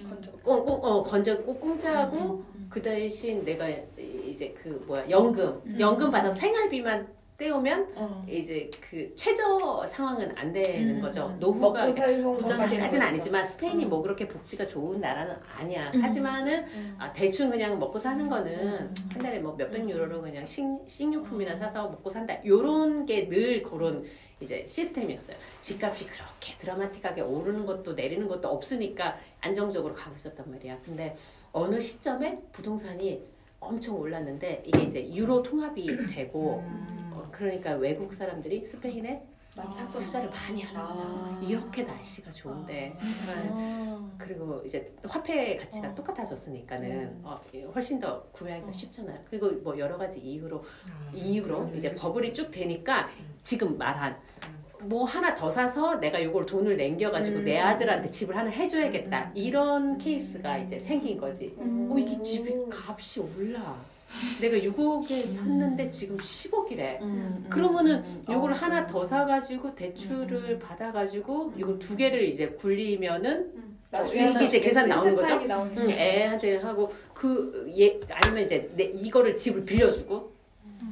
꼭 공짜고 그 대신 내가 이제 그 연금 받아서 생활비만 떼우면 이제 그 최저 상황은 안 되는 거죠. 노후가 부자까지는 아니지만 스페인이 뭐 그렇게 복지가 좋은 나라는 아니야. 하지만은 대충 그냥 먹고 사는 거는 한 달에 뭐 몇백 유로로 그냥 식료품이나 사서 먹고 산다. 요런 게 늘 그런 이제 시스템이었어요. 집값이 그렇게 드라마틱하게 오르는 것도 내리는 것도 없으니까 안정적으로 가고 있었단 말이야. 근데 어느 시점에 부동산이 엄청 올랐는데 이게 이제 유로 통합이 되고 그러니까 외국 사람들이 스페인에 투자를 많이 하는 거죠. 이렇게 날씨가 좋은데 그리고 이제 화폐 가치가 똑같아졌으니까는 훨씬 더 구매하기가 쉽잖아요. 그리고 뭐 여러 가지 이유로 이제 버블이 쭉 되니까 지금 말한 뭐 하나 더 사서 내가 요걸 돈을 남겨가지고 내 아들한테 집을 하나 해줘야겠다 이런 케이스가 이제 생긴 거지. 이게 집이 값이 올라. 내가 6억에 샀는데 지금 10억이래. 그러면은 요걸 하나 더 사가지고 대출을 받아가지고 이걸 두 개를 이제 굴리면은 이게 이제 계산 나오는 거죠. 애한테 하고 아니면 이제 이거를 집을 빌려주고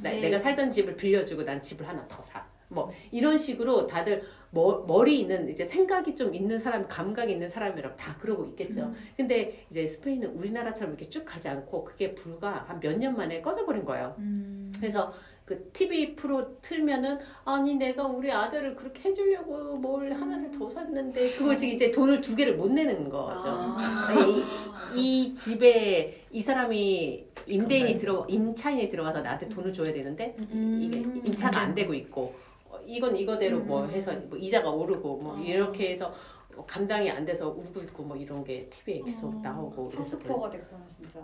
내가 살던 집을 빌려주고 난 집을 하나 더 사. 뭐 이런 식으로 다들 머리 있는 이제 생각이 좀 있는 사람, 감각이 있는 사람이라고 다 그러고 있겠죠. 근데 이제 스페인은 우리나라처럼 이렇게 쭉 가지 않고 그게 불과 한 몇 년 만에 꺼져버린 거예요. 그래서 그 TV 프로 틀면은 아니 내가 우리 아들을 그렇게 해주려고 뭘 하나를 더 샀는데 그거 지금 이제 돈을 두 개를 못 내는 거죠. 이 집에 이 사람이 임차인이 들어와서 나한테 돈을 줘야 되는데 이게 임차가 안 되고 있고 이건 이거대로 뭐 해서 뭐 이자가 오르고 뭐 이렇게 해서 감당이 안 돼서 울고 있고 뭐 이런 게 TV에 계속 나오고 하우스푸어가 됐구나 진짜.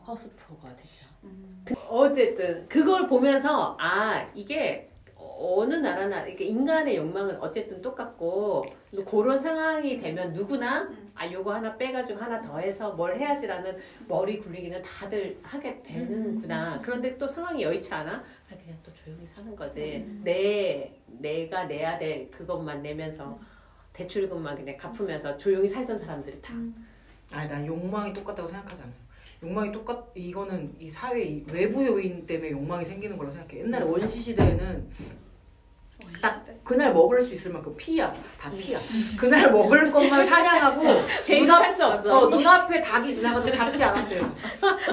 하우스푸어가 됐죠. 어쨌든 그걸 보면서 이게 어느 나라나 이게 인간의 욕망은 어쨌든 똑같고 그런 상황이 되면 누구나 요거 하나 빼가지고 하나 더 해서 뭘 해야지라는 머리 굴리기는 다들 하게 되는구나. 그런데 또 상황이 여의치 않아? 그냥 또 조용히 사는 거지. 내가 내야 될 그것만 내면서 대출금만 그냥 갚으면서 조용히 살던 사람들이 다. 난 욕망이 똑같다고 생각하지 않아요. 욕망이 이거는 이 사회 외부 요인 때문에 욕망이 생기는 거라고 생각해. 옛날에 원시 시대에는 딱 그날 먹을 수 있을 만큼 다 피야. 그날 먹을 것만 사냥하고 살 수 없어. 눈앞에 닭이 지나가도 잡지 않았대요.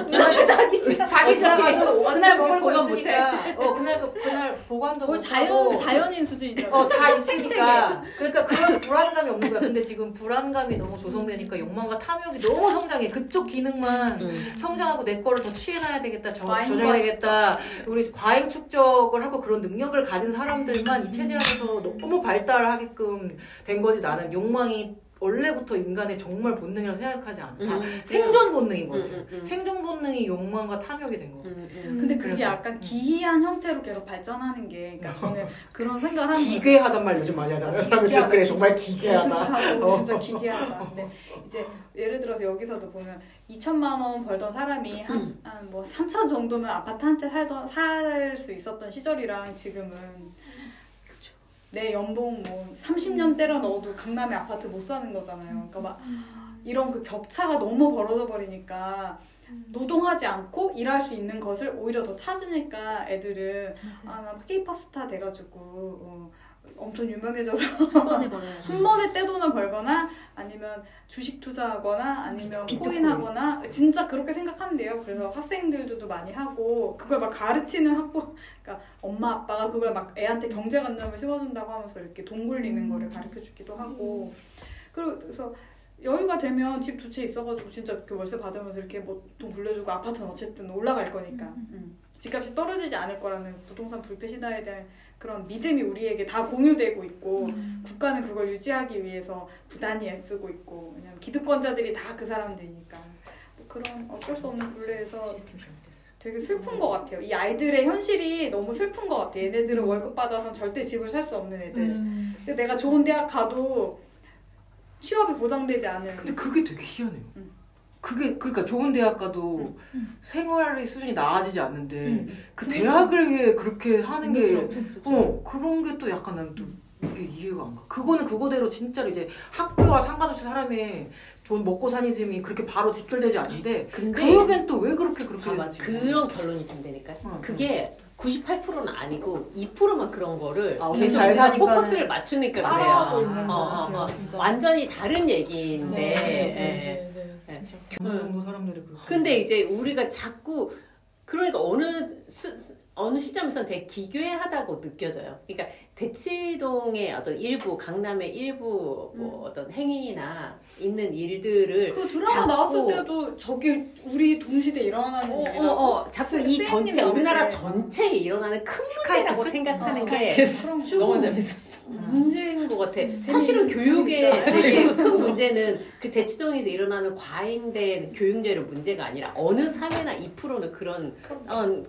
눈앞에 닭이 지나가도 그날 먹을 거 있으니까 그날 보관도 거의 못하고 자연인 수준이죠. 다 있으니까 그러니까 그런 불안감이 없는 거야. 근데 지금 불안감이 너무 조성되니까 욕망과 탐욕이 너무 성장해. 그쪽 기능만 성장하고 내 거를 더 취해놔야 되겠다, 저장해야겠다. 우리 과잉 축적을 하고 그런 능력을 가진 사람들만 이 체제 안에서 너무 발달하게끔 된 거지. 나는 욕망이 원래부터 인간의 정말 본능이라고 생각하지 않아. 생존 본능인 것 같아요. 생존 본능이 욕망과 탐욕이 된 것 같아요. 근데 그게 약간 기이한 형태로 계속 발전하는 게, 그러니까 저는 그런 생각을 하는 기괴하다단 말 요즘 많이 하잖아요. 사람들 그래 정말 기괴하다. 진짜 기괴하다. 근데 이제 예를 들어서 여기서도 보면 2천만 원 벌던 사람이 한 뭐 3천 정도면 아파트 한 채 살 수 있었던 시절이랑 지금은 내 연봉 뭐 30년 때려 넣어도 강남에 아파트 못 사는 거잖아요. 그러니까 막 이런 그 격차가 너무 벌어져 버리니까 노동하지 않고 일할 수 있는 것을 오히려 더 찾으니까 애들은 나 K-pop 스타 돼가지고 엄청 유명해져서 한 번에 떼돈을 벌거나 아니면 주식 투자하거나 아니면 코인 하거나 진짜 그렇게 생각한대요. 그래서 학생들도 많이 하고 그걸 막 가르치는 그러니까 엄마 아빠가 그걸 막 애한테 경제관념을 심어준다고 하면서 이렇게 돈 굴리는 거를 가르쳐주기도 하고 그래서 여유가 되면 집 2채 있어가지고 진짜 그 월세 받으면서 이렇게 뭐 돈 굴려주고 아파트는 어쨌든 올라갈 거니까 집값이 떨어지지 않을 거라는 부동산 불패 시대에 대한 그런 믿음이 우리에게 다 공유되고 있고 국가는 그걸 유지하기 위해서 부단히 애쓰고 있고 왜냐면 기득권자들이 다 그 사람들이니까 뭐 그런 어쩔 수 없는 굴레에서 되게 슬픈 것 같아요. 이 아이들의 현실이 너무 슬픈 것 같아요. 얘네들은 월급 받아서 절대 집을 살 수 없는 애들. 근데 내가 좋은 대학 가도 취업이 보장되지 않은. 근데 그게 되게 희한해요. 그게 그러니까 좋은 대학 가도 생활의 수준이 나아지지 않는데 그 대학을 위해 그렇게 하는 게 그런 게 또 약간 난 또 이게 이해가 안 가. 그거는 그거대로 진짜로 이제 학교와 상관없이 사람의 돈 먹고 사니즘이 그렇게 바로 직결되지 않는데 교육엔 또 왜 그렇게 그런 결론이 된다니까. 그게 98%는 아니고 2%만 그런 거를 계속 잘 사니까 포커스를 맞추니까 그래요. 완전히 다른 얘기인데. 진짜 경상도 사람들이 그렇고. 근데 이제 우리가 자꾸 그러니까 어느 시점에서는 되게 기괴하다고 느껴져요. 그러니까 대치동의 어떤 일부, 강남의 일부 뭐 어떤 행위나 있는 일들을 그 드라마 나왔을 때도 저게 우리 동시대 일어나는 일이라고. 자꾸 이 전체 우리나라 전체에 일어나는 큰 문제라고 생각하는 게 너무 재밌었어. 문제인 것 같아. 사실은 교육의 되게 큰 문제는 그 대치동에서 일어나는 과잉된 교육열의 문제가 아니라 어느 사회나 2%는 그런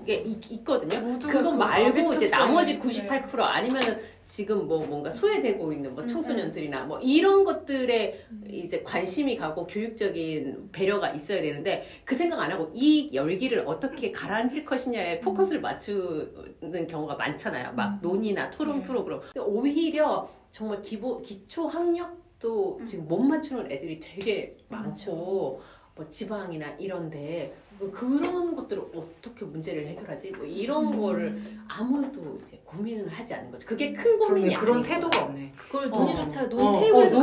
게 있거든요. 그거 말고 이제 나머지 98% 아니면은 지금 뭐 뭔가 소외되고 있는 뭐 청소년들이나 뭐 이런 것들에 이제 관심이 가고 교육적인 배려가 있어야 되는데 그 생각 안 하고 이 열기를 어떻게 가라앉힐 것이냐에 포커스를 맞추는 경우가 많잖아요. 막 논의나 토론 프로그램. 오히려 정말 기초 학력도 지금 못 맞추는 애들이 되게 많고 뭐 지방이나 이런데 그런 것들을 어떻게 문제를 해결하지? 뭐 이런 거를 아무도 이제 고민을 하지 않는 거죠. 그게 큰 고민이 그런 아니고. 태도가 없네. 그걸 논의조차 테이블에서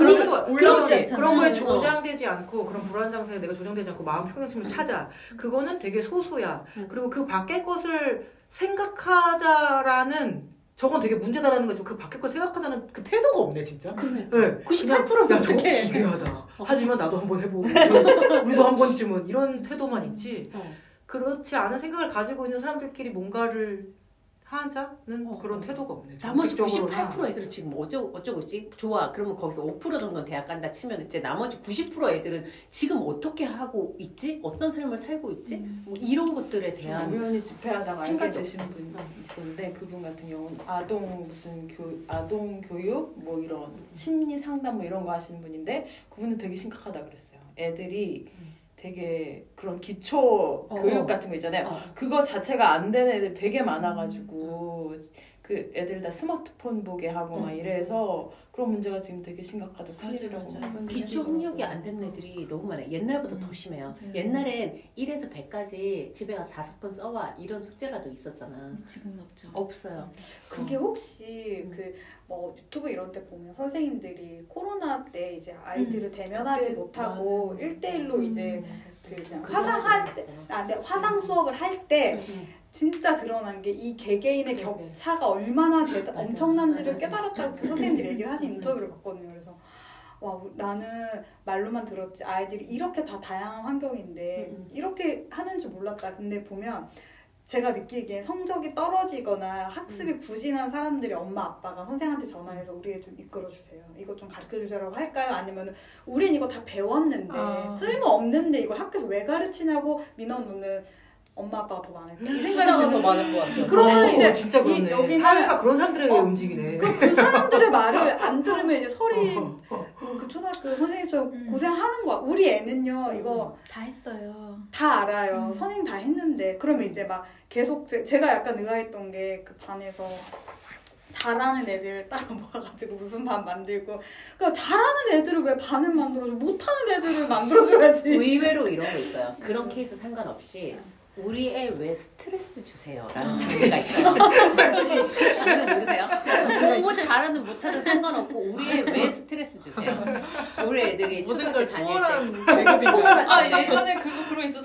올라오지 않잖아. 그런 거에 조장되지 않고 그런 불안 장사에 내가 조장되지 않고 마음 표현을 찾아. 그거는 되게 소수야. 그리고 그 밖의 것을 생각하자라는 저건 되게 문제다라는 거죠. 그 밖에 걸 생각하자는 그 태도가 없네 진짜. 그래. 네. 98%는 야 저거 어떡해. 기괴하다. 하지만 나도 한번 해보고 우리도 한 번쯤은 이런 태도만 있지. 그렇지 않은 생각을 가지고 있는 사람들끼리 뭔가를 하자는 그런 태도가 없네. 나머지 98% 애들은 지금 뭐 어쩌고 있지? 좋아. 그러면 거기서 5% 정도는 대학 간다 치면 이제 나머지 90% 애들은 지금 어떻게 하고 있지? 어떤 삶을 살고 있지? 뭐 이런 것들에 대한 우연히 집회하다가 알게 생각이 되신 분이 있었는데 그분 같은 경우는 아동 교육 뭐 이런 심리 상담 뭐 이런 거 하시는 분인데 그분은 되게 심각하다 그랬어요. 애들이 되게 그런 기초 교육 같은 거 있잖아요. 그거 자체가 안 되는 애들 되게 많아가지고 그 애들 다 스마트폰 보게 하고 막 이래서 그런 문제가 지금 되게 심각하다. 큰일이라고. 기초 학력이 안 되는 애들이 너무 많아요. 옛날보다 더 심해요. 옛날엔 1에서 100까지 집에 가서 5번 써와 이런 숙제라도 있었잖아. 지금은 없죠. 없어요. 그게 혹시 뭐 유튜브 이런 때 보면 선생님들이 코로나 때 이제 아이들을 대면하지 못하고 1대1로 이제 그냥 화상 수업을 할 때 진짜 드러난 게 이 개개인의 격차가 얼마나 엄청난지를 깨달았다고 그 선생님들이 얘기를 하신 인터뷰를 봤거든요. 그래서 와 나는 말로만 들었지 아이들이 이렇게 다 다양한 환경인데 이렇게 하는 줄 몰랐다. 근데 보면 제가 느끼기엔 성적이 떨어지거나 학습이 부진한 사람들이 엄마 아빠가 선생한테 전화해서 우리 애 좀 이끌어주세요. 이거 좀 가르쳐주세요라고 할까요? 아니면 우린 이거 다 배웠는데 쓸모없는데 이걸 학교에서 왜 가르치냐고 민원오는 엄마 아빠가 더 많을까? 이 생각이 더 많을 것 같죠. 그러면 이제 진짜 그렇네. 여기는 사회가 그런 사람들에게 움직이네. 그 사람들의 말을 안 들으면 이제 설이 그 초등학교 선생님처럼 고생하는 거야. 우리 애는요 이거 다 했어요. 다 알아요. 선생님 다 했는데 그러면 이제 막 계속 제가 약간 의아했던 게 그 반에서 잘하는 애들 따로 모아가지고 무슨 반 만들고 그러니까 잘하는 애들을 왜 반을 만들어줘 못하는 애들을 만들어줘야지. 의외로 이런 거 있어요. 그런 케이스 상관없이 우리 애 왜 스트레스 주세요? 라는 장르가 있어요. 그렇지. 그 장르 모르세요? 공부 잘하는 못하는 상관없고 우리 애 왜 스트레스 주세요? 우리 애들이 초등학교 다닐 때 예전에 그런 있어.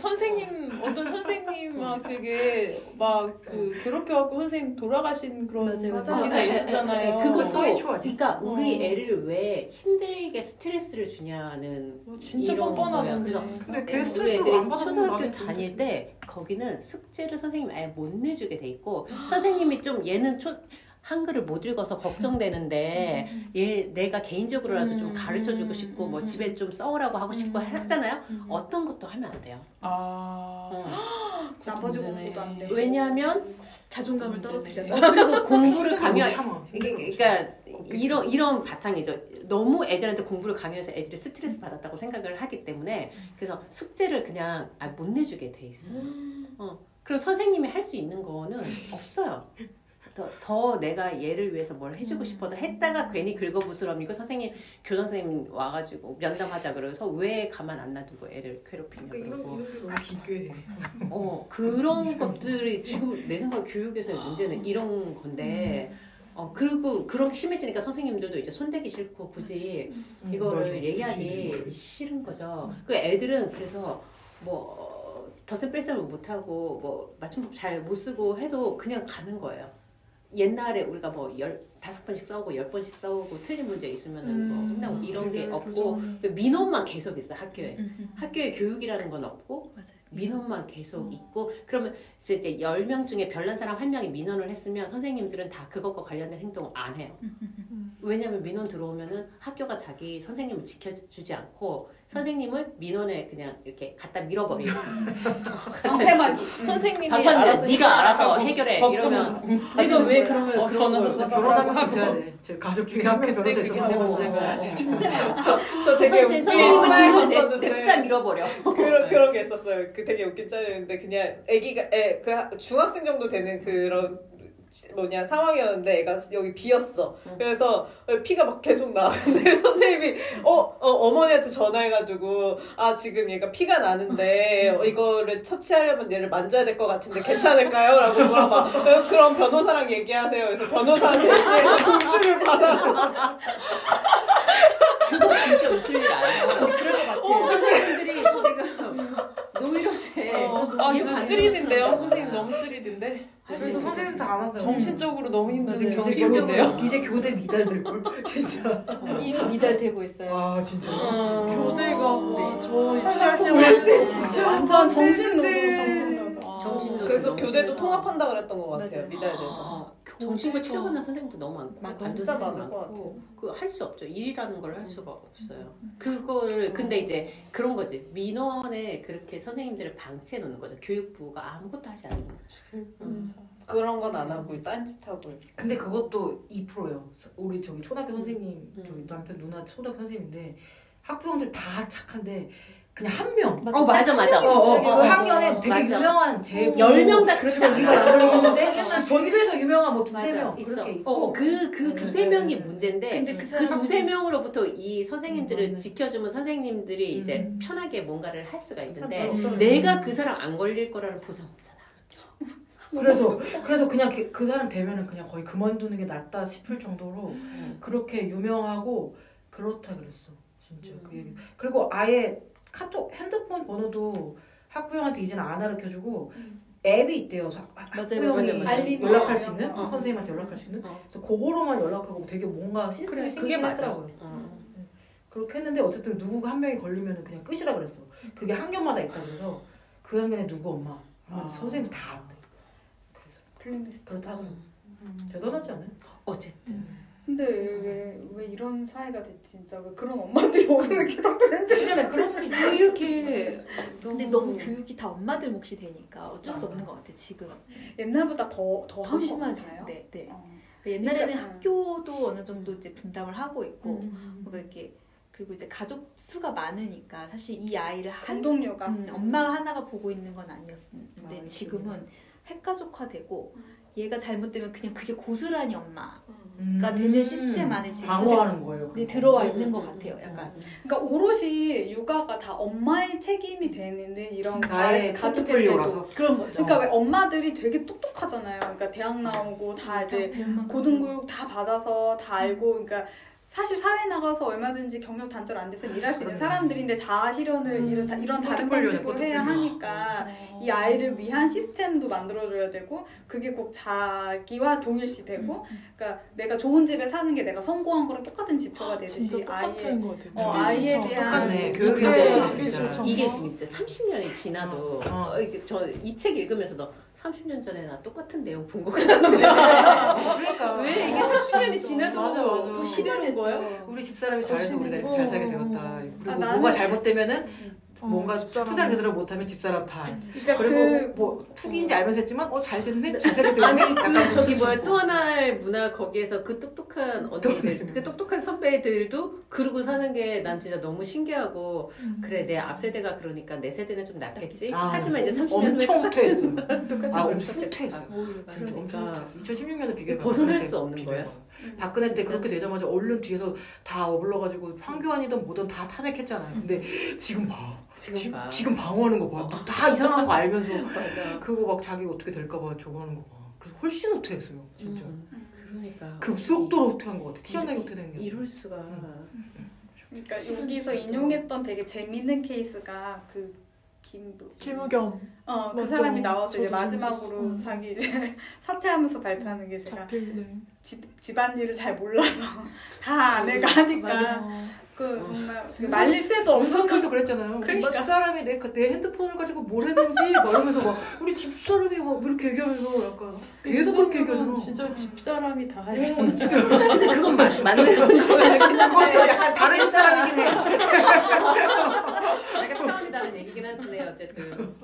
어떤 선생님 막 되게 막 그 괴롭혀갖고 선생님 돌아가신 그런 기사 있었잖아요. 그것도 그러니까 우리 애를 왜 힘들게 스트레스를 주냐는 진짜 이런 거예요. 뻔뻔하던데. 그래서 근데 걔 우리 스트레스 애들이 안 받아보면 초등학교 나는 다닐 때 거기는 숙제를 선생님이 아예 못 내주게 돼 있고 선생님이 좀 얘는 한글을 못 읽어서 걱정되는데 얘 내가 개인적으로라도 좀 가르쳐주고 싶고 뭐 집에 좀 써오라고 하고 싶고 하잖아요. 어떤 것도 하면 안 돼요. 나머지 공부도 안 돼. 왜냐하면 자존감을 떨어뜨려서. 그리고 공부를 그러니까 이런 바탕이죠. 너무 애들한테 공부를 강요해서 애들이 스트레스 받았다고 생각을 하기 때문에 그래서 숙제를 그냥 못 내주게 돼 있어. 그리고 선생님이 할 수 있는 거는 없어요. 더 내가 얘를 위해서 뭘 해주고 싶어도 했다가 괜히 긁어부스럼이고 선생님 교장 선생님 와가지고 면담하자 그래서 왜 가만 안 놔두고 애를 괴롭히냐 그러고 이런 게 너무 기괴해. 그런 것들이 지금 내 생각 교육에서의 문제는 이런 건데 그리고 그런 게 심해지니까 선생님들도 이제 손대기 싫고 굳이 이거를 얘기하기 싫은 거죠. 그 애들은 그래서 뭐 덧셈 뺄셈을 못하고 뭐 맞춤법 잘 못 쓰고 해도 그냥 가는 거예요. 옛날에 우리가 뭐 15번씩 싸우고 10번씩 싸우고 틀린 문제 있으면은 뭐 끝나고 이런 게 없고 민원만 계속 있어 학교에. 학교에 교육이라는 건 없고 맞아요. 민원만 계속 있고 그러면 이제 10명 중에 별난 사람 1명이 민원을 했으면 선생님들은 다 그것과 관련된 행동을 안 해요. 왜냐면 민원 들어오면은 학교가 자기 선생님을 지켜주지 않고 선생님을 민원에 그냥 이렇게 갖다 밀어버리고 방패막이 선생님이 네가 알아서 해결해 이러면 내가 왜 그러면 변호사가 있어야 돼. 제 가족 중에 한 명 변호사 있어서 문제가 저 되게 선생님을 웃긴 뒤로 짤이 냅다 밀어버려. 그런 게 있었어요. 그 되게 웃긴 짤이었는데 그냥 애기가 그 중학생 정도 되는 그런 상황이었는데 애가 여기 비었어. 그래서 피가 막 계속 나. 근데 선생님이 어머니한테 전화해가지고 지금 얘가 피가 나는데 이거를 처치하려면 얘를 만져야 될 것 같은데 괜찮을까요? 라고 물어봐. 그럼 변호사랑 얘기하세요. 그래서 변호사랑 얘기해서 공수를 받아서 그거 진짜 웃을 일 아니에요. 그럴 것 같아요. 선생님들이 지금 노이로제 진짜 3D인데요? 선생님 너무 3D인데? 그래서 선생님도 안 하고 정신적으로 너무 힘든 정신적으로 교육인데요? 이제 교대 미달될걸 진짜. 이미 미달되고 있어요. 진짜. 교대가 저 철학 때 진짜 완전 정신노동. 그래서 교대도 통합한다 그랬던 것 같아요. 미달돼서. 정신과 치료받는 선생님도 너무 많고 진짜 많을 것 같아요. 그 할 수 없죠. 일이라는 걸 할 수가 없어요. 그거를 근데 이제 그런 거지. 민원에 그렇게 선생님들을 방치해 놓는 거죠. 교육부가 아무것도 하지 않는 거죠. 그런 건 안 하고 딴짓하고. 근데 그것도 2%예요. 우리 저기 초등학교 선생님, 저희 남편 누나 초등학교 선생님인데 학부형들 다 착한데 그냥 한 명. 맞아. 그 학년에 되게 맞아. 유명한 10명 다 그렇지 않아요. 않았는데 전교에서 유명한 뭐 두세 명 그렇게 있고 그 두세 명이 문제인데 근데 그 두세 명으로부터 이 선생님들을 지켜주면 선생님들이 이제 편하게 뭔가를 할 수가 있는데 내가 그 사람 안 걸릴 거라는 보장 없잖아. 그래서 그냥 그 사람 되면은 그냥 거의 그만두는 게 낫다 싶을 정도로 그렇게 유명하고 그렇다 그랬어. 진짜 그 얘기. 그리고 아예 카톡 핸드폰 번호도 학부형한테 이제는 안 가르쳐주고 앱이 있대요. 학부형이 알림 연락할 수 있는 선생님한테 연락할 수 있는. 그래서 그거로만 연락하고 되게 뭔가 시스템이 그게 맞아. 그렇게 했는데 어쨌든 누구가 한 명이 걸리면 그냥 끝이라 그랬어. 그게 학년마다 있다 그래서 그 학년에 누구 엄마 하면 선생님이 다 안돼. 블랙리스트. 그렇다죠. 대단하지 않아요? 어쨌든 근데 왜 이런 사회가 됐지 진짜 왜 그런 엄마들이 옷을 이렇게 닦고 왜냐면 그런 소리 왜 이렇게 근데 너무 교육이 다 엄마들 몫이 되니까 어쩔 수 없는 것 같아 지금. 옛날보다 더한 더 것 심하지. 같아요. 네, 네. 어. 옛날에는 그러니까, 학교도 어느 정도 이제 분담을 하고 있고 뭔가 이렇게 그리고 이제 가족 수가 많으니까 사실 이 아이를 감동료가 엄마가 하나가 보고 있는 건 아니었는데 지금은 핵가족화되고 얘가 잘못되면 그냥 그게 고스란히 엄마가 되는 시스템 안에 지금 방어하는 거예요. 네, 들어와 있는 것 같아요. 약간 그러니까 오롯이 육아가 다 엄마의 책임이 되는 이런 나의 가족의 제도. 포트폴리오라서. 그런 거죠. 그러니까 왜 엄마들이 되게 똑똑하잖아요. 그러니까 대학 나오고 다 이제 고등교육 다 받아서 다 알고 그러니까 사실 사회 나가서 얼마든지 경력 단절 안 돼서 일할 수 있는 사람들인데 자아 실현을 이런 다른 방식으로 해야 하니까 이 아이를 위한 시스템도 만들어줘야 되고 그게 꼭 자기와 동일시되고 그러니까 내가 좋은 집에 사는 게 내가 성공한 거랑 똑같은 지표가 되듯이 진짜 똑같은 것 같아요. 아이에 대한 똑같네. 그래. 교육이랑 진짜. 이게 진짜 30년이 지나도 저 이 책 읽으면서도 30년 전에 나 똑같은 내용 본 것 같은데 그러니까 왜 이게 30년이 지나도 맞아. 더 시대는 거야? 우리 집사람이 잘해서 우리가 이렇게 잘 살게 되었다. 그리고 나는- 뭐가 잘못되면은 뭔가 집사람. 투자를 제대로 못하면 집사람 탓. 그러니까 그리고 뭐 투기인지 알면서 했지만 잘 됐네. 잘 살게 되었네. 아니 그 저기 뭐야 또 하나의 문화 거기에서 그 똑똑한 언니들 그 똑똑한 선배들도 그러고 사는 게 난 진짜 너무 신기하고 그래 내 앞세대가 그러니까 내 세대는 좀 낫겠지. 하지만 이제 30년 후에 엄청 후퇴했어요. 똑같은 아 걸 엄청 했겠다. 후퇴했어요. 진짜 엄청 그러니까 후퇴했어요. 2016년에 비교해 벗어날 수 없는 거야. 박근혜 때 진짜. 그렇게 되자마자 얼른 뒤에서 다 어불러가지고 황교안이든 뭐든 다 탄핵했잖아요. 근데 지금 봐. 지금 방어하는 거 봐. 다 이상한 거 알면서 맞아. 그거 막 자기 어떻게 될까 봐 저거 하는 거 봐. 그래서 훨씬 후퇴했어요. 진짜. 그러니까 급속도로 후퇴한 것 같아. 티어나게 후퇴된 게. 이럴 수가. 그러니까 여기서 인용했던 되게 재밌는 케이스가 그 김우겸 그 맞죠. 사람이 나와서 이제 저도 마지막으로 재밌었어. 자기 이제 사퇴하면서 발표하는 게 제가 잡힐 네. 집안일을 잘 몰라서 다 아내가 하니까 맞아. 그 정말 되게 말릴 새도 없어. 윤석열도 그랬잖아요. 그러니까. 집사람이 내 핸드폰을 가지고 뭘 했는지 막 이러면서 막 우리 집사람이 막 이렇게 얘기하면서 약간 계속 그렇게 얘기하잖아. 진짜 집사람이 다 했어. 근데 그건 맞는 거야. 약간 다른 집사람이긴 해. 약간 차원이 다른 얘기긴 한데 어쨌든.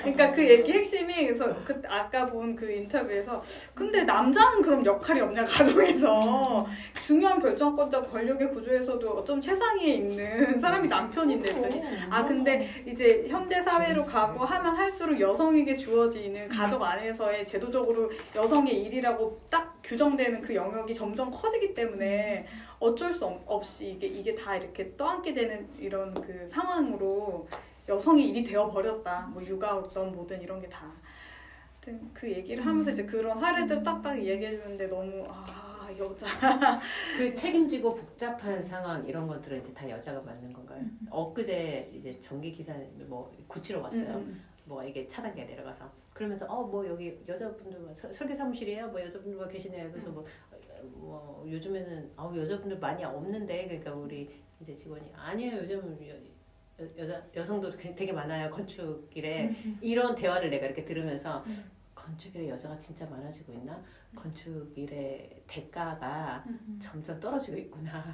그러니까 그 얘기 핵심이 그래서 그 아까 본 그 인터뷰에서 근데 남자는 그럼 역할이 없냐 가정에서 중요한 결정권자 권력의 구조에서도 어쩜 최상위에 있는 사람이 남편인데 그랬더니 근데 이제 현대 사회로 가고 하면 할수록 여성에게 주어지는 가족 안에서의 제도적으로 여성의 일이라고 딱 규정되는 그 영역이 점점 커지기 때문에 어쩔 수 없이 이게 다 이렇게 떠안게 되는 이런 그 상황으로 여성의 일이 되어버렸다. 뭐 육아든 뭐든 이런 게 다. 그 얘기를 하면서 이제 그런 사례들 딱딱 얘기해주는데 너무 여자. 그 책임지고 복잡한 상황 이런 것들은 이제 다 여자가 맞는 건가요? 엊그제 이제 전기 기사 뭐 고치러 왔어요. 뭐 이게 차단기가 내려가서 그러면서 뭐 여기 여자분들 설계 사무실이에요. 뭐 여자분들 계시네요. 그래서 뭐 요즘에는 여자분들 많이 없는데 그러니까 우리 이제 직원이 아니에요. 요즘 여성도 되게 많아요. 건축일에 이런 대화를 내가 이렇게 들으면서 건축일에 여자가 진짜 많아지고 있나? 건축일의 대가가 점점 떨어지고 있구나.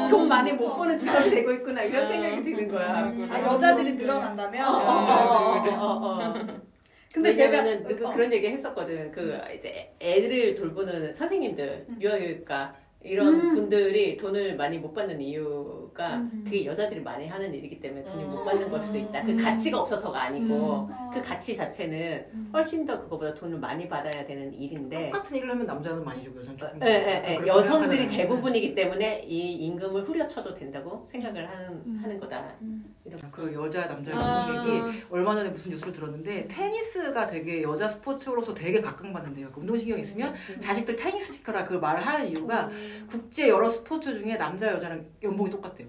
돈 많이 못 버는 직업이 되고 있구나. 이런 생각이 드는 거야. 여자들이 늘어난다면? 근데 왜냐면은 그런 얘기 했었거든. 그 이제 애를 돌보는 선생님들, 유아교육과 이런 분들이 돈을 많이 못 받는 이유가 그게 여자들이 많이 하는 일이기 때문에 돈이 못 받는 걸 수도 있다. 그 가치가 없어서가 아니고 그 가치 자체는 훨씬 더 그거보다 돈을 많이 받아야 되는 일인데 똑같은 일을 하면 남자는 많이 주고 여자는 조금 여성들이 대부분이기 때문에 이 임금을 후려쳐도 된다고 생각을 하는 거다. 그 여자 남자 얘기 얼마 전에 무슨 뉴스를 들었는데 테니스가 되게 여자 스포츠로서 되게 각광받는데요. 그 운동신경 있으면 자식들 테니스 시켜라 그 말을 하는 이유가 국제 여러 스포츠 중에 남자 여자랑 연봉이 똑같대요.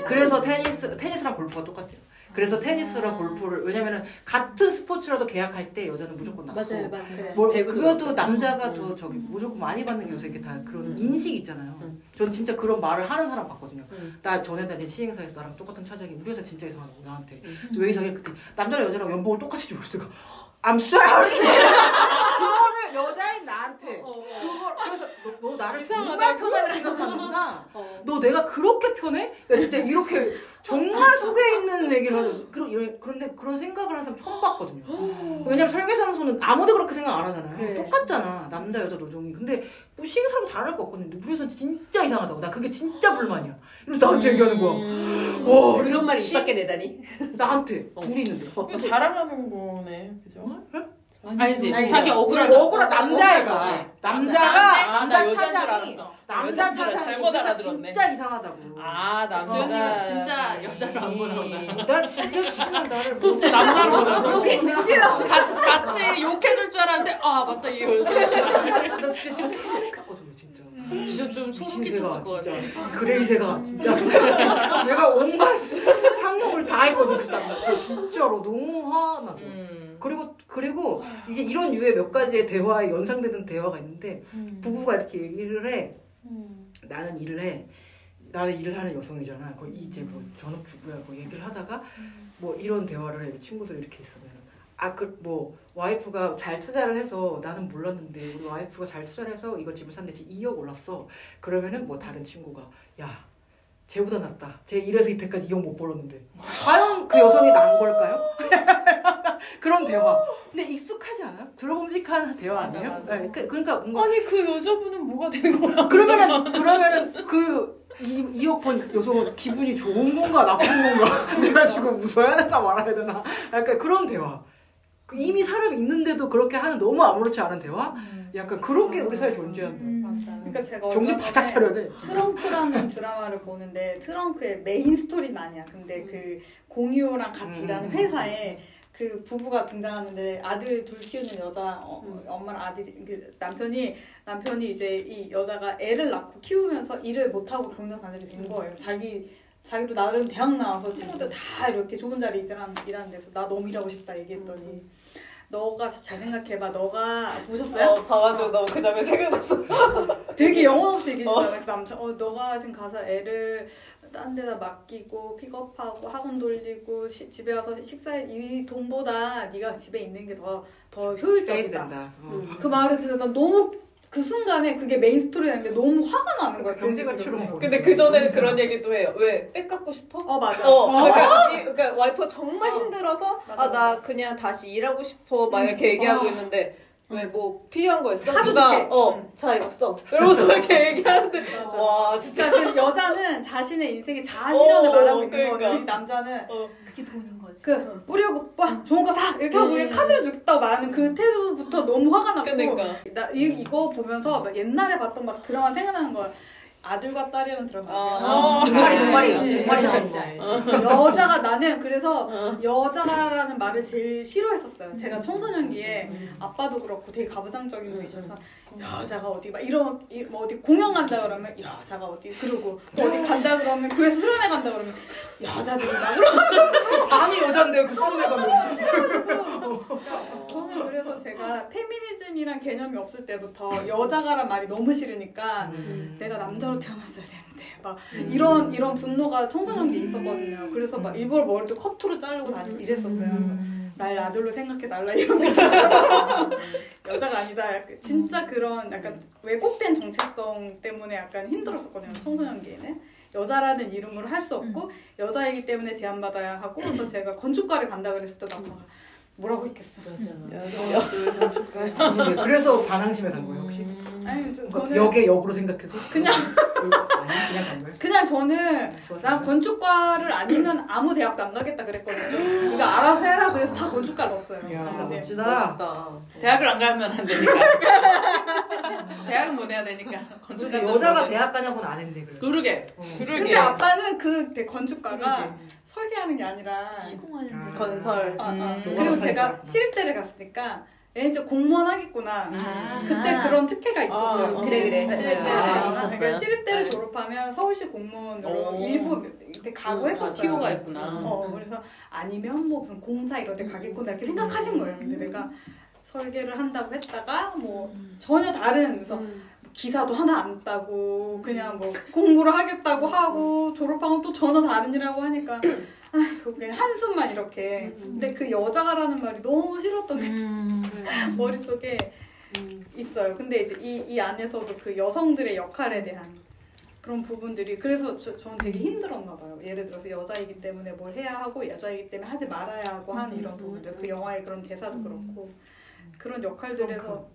그래서 테니스랑 골프가 똑같대요. 그래서 테니스랑 골프를 왜냐면은 같은 스포츠라도 계약할 때 여자는 무조건 나왔어. 맞아요. 그것도 남자가 더 무조건 많이 받는 게 요새 이게 다 그런 인식이 있잖아요. 전 진짜 그런 말을 하는 사람 봤거든요. 나 전에 다닌 시행사에서 나랑 똑같은 차장이 우리 회사 진짜 이상하다고 나한테. 그래서 왜 이상해? 그때 남자랑 여자랑 연봉을 똑같이 주고 있으니까 I'm sorry. 그거를 여자인 나한테 그걸 그래서 너 나를 정말 편하게 생각하는구나. 너 내가 그렇게 편해? 나 진짜 이렇게 정말 속에 있는 얘기를 하죠. 그런데 그런 생각을 한 사람 처음 봤거든요. 왜냐면 설계사무소는 아무도 그렇게 생각 안 하잖아요. 그래. 똑같잖아. 남자 여자 노종이. 근데 뭐 시계 사람 다를 거 없거든요. 우리 회사는 진짜 이상하다고. 나 그게 진짜 불만이야. 이러면서 나한테 얘기하는 거야. 와, 그런 말을 입 밖에 내다니. 나한테 둘이 있는데. 이거 자랑하는 거네, 그죠? 아니지. 아니, 자기 억울하다. 억울한 남자애가 남자 나 여자인 줄 차장이 알았어. 남자 여자인 줄 차장이 잘못 우리가 알아들었네. 진짜 이상하다고. 아, 남자. 지연님은 진짜 여자로 안 보나. 난 진짜 나를 진짜 남자로 보나. 보나. 같이 욕해줄 줄 알았는데 아 맞다 이 여자. 나 진짜 생각했거든요, 진짜. 진짜 좀 소름 끼쳤을 것 같아. 그레이새가 진짜 내가 온갖 상용을 다 했거든 그 사람한테. 진짜로 너무 화나죠. 그리고 이제 이런 유의 몇 가지의 대화에 연상되는 대화가 있는데 부부가 이렇게 얘기를 해. 나는 일을 하는 여성이잖아. 거의 이제 뭐 전업주부야. 뭐 얘기를 하다가 뭐 이런 대화를 해. 친구들 이렇게 있으면 뭐 와이프가 잘 투자를 해서 나는 몰랐는데 우리 와이프가 잘 투자를 해서 이거 집을 샀는데 지금 2억 올랐어. 그러면은 뭐 다른 친구가 야 쟤보다 낫다. 쟤 이래서 이때까지 2억 못 벌었는데 과연 그 여성이 나은 걸까요? 그런 대화. 근데 익숙하지 않아요? 들어봄직한 대화 맞아, 아니에요? 맞아. 네, 그러니까 뭔가 아니, 그 여자분은 뭐가 되는 거야? 그러면은 그 2억 번 여성은 기분이 좋은 건가 나쁜 건가 내가 지금 웃어야 되나 말아야 되나 약간 그런 대화. 이미 사람이 있는데도 그렇게 하는 너무 아무렇지 않은 대화? 약간 그런 게 우리 사회에 존재한다. 맞아. 그러니까 제가 정신 얼마 바짝 전에 차려야 돼. 트렁크라는 드라마를 보는데 트렁크의 메인 스토리는 아니야. 근데 그 공유랑 같이 일하는 회사에 그 부부가 등장하는데 아들 둘 키우는 여자 엄마랑 아들이 그 남편이 이제 이 여자가 애를 낳고 키우면서 일을 못 하고 경력단절이 된 거예요. 자기도 나름 대학 나와서 친구들 다 이렇게 좋은 자리 일하는 데서 나 너무 일하고 싶다 얘기했더니 너가 잘 생각해봐. 너가 보셨어요? 봐가지고 너무 그 장면 생각났어. 되게 영혼 없이 얘기했잖아. 그 남자 너가 지금 가서 애를 딴 데다 맡기고 픽업하고 학원 돌리고 집에 와서 식사해 이 돈보다 네가 집에 있는 게 더 효율적이다. 그 말을 듣는 난 너무 그 순간에 그게 메인 스토리였는데 너무 화가 나는 거야. 경제 가치로 먹어. 근데 그 전에 그런 얘기도 해요. 왜 백 갖고 싶어? 맞아. 그러니까 와이프 정말 힘들어서 맞아. 나 그냥 다시 일하고 싶어 막 이렇게 얘기하고 있는데 왜 뭐 필요한 거 있어? 카드 누가 줄게. 자 이거 써. 이러면서 이렇게 얘기하는데 맞아. 와 진짜 그 여자는 자신의 인생의 자아실현을 말하고 있는 그러니까. 거거든. 이 남자는 그게 돈인 거지. 그 뿌려고 와 좋은 거 사 이렇게 하고 그냥 카드를 주겠다고 말하는 그 태도부터 너무 화가 났고 그러니까. 나 이거 보면서 막 옛날에 봤던 막 드라마 생각나는 거야. 아들과 딸이라는 드라마. 정말이 여자가 나는 그래서 여자라는 말을 제일 싫어했었어요. 제가 청소년기에 아빠도 그렇고 되게 가부장적인 분이셔서 여자가 어디 막 뭐 어디 공연 간다 그러면 여자가 어디 그러고 또 어디 간다 그러면 교회에서 수련회 간다 그러면 여자들이 막 그러고 밤이 여잔데요 그 수련회 가면. 저는 그래서 제가 페미니즘이란 개념이 없을 때부터 여자가란 말이 너무 싫으니까 내가 남자로 태어났어야 되는데 막 이런 분노가 청소년기에 있었거든요. 그래서 막 일부러 머리도 커트로 자르고 다니고 이랬었어요. 날 아들로 생각해 달라 이런 느낌. 여자가 아니다. 진짜 그런 약간 왜곡된 정체성 때문에 약간 힘들었었거든요. 청소년기에는. 여자라는 이름으로 할 수 없고 여자이기 때문에 제한받아야 하고 그래서 제가 건축과를 간다 그랬을 때 아빠가 뭐라고 했겠어. 그래서 반항심에 간 거예요 혹시? 아니 저는 역의 역으로 생각해서? 그냥 그냥 간 거예요? 그냥 저는 난 건축과를 아니면 아무 대학도 안 가겠다 그랬거든요. 네가 알아서 해라 그래서 다 건축과 넣었어요. 이야 근데 멋지다. 멋있다. 대학을 안 가면 안 되니까. 대학은 보내야 되니까. 건축가 여자가 대학 가냐고는 안 했네 그래. 그러게. 근데 아빠는 그 건축과가 설계하는 게 아니라 시공하는 건설. 그리고 제가 시립대를 갔으니까 얘는 진짜 공무원 하겠구나. 그때 그런 특혜가 있었어요. 그래. 그러니까 시립대를 졸업하면 서울시 공무원으로 일부 이렇게 가고 했었어요. 티오가 있구나. 그래서 아니면 뭐 무슨 공사 이런 데 가겠구나 이렇게 생각하신 거예요. 근데 내가 설계를 한다고 했다가 뭐 전혀 다른 그래서 기사도 하나 안 따고 그냥 뭐 공부를 하겠다고 하고 졸업하고 또 전혀 다른 일 하고 하니까 아이고 그냥 한숨만 이렇게. 근데 그 여자라는 말이 너무 싫었던 게 머릿속에 있어요. 근데 이제 이 안에서도 그 여성들의 역할에 대한 그런 부분들이 그래서 저는 되게 힘들었나 봐요. 예를 들어서 여자이기 때문에 뭘 해야 하고 여자이기 때문에 하지 말아야 하고 하는 이런 부분들. 그 영화의 그런 대사도 그렇고 그런 역할들에서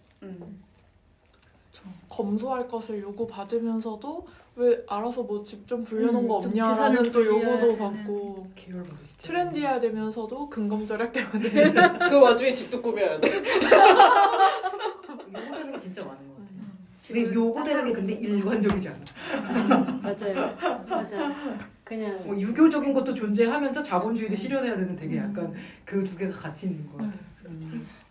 검소할 것을 요구받으면서도 왜 알아서 뭐 집 좀 불려놓은 거 좀 없냐라는 재산을 또 요구도 불려야 받고 계열받아. 트렌디해야 되면서도 근검절약 때문에 그 와중에 집도 꾸며야 돼. 요구되는 게 진짜 많은 것 같아요. 근데 요구되는 게 근데 일관적이지 않아. 맞아요. 맞아. 그냥 뭐 유교적인 것도 존재하면서 자본주의도 실현해야 되는 되게 약간 그 두 개가 같이 있는 것 같아요.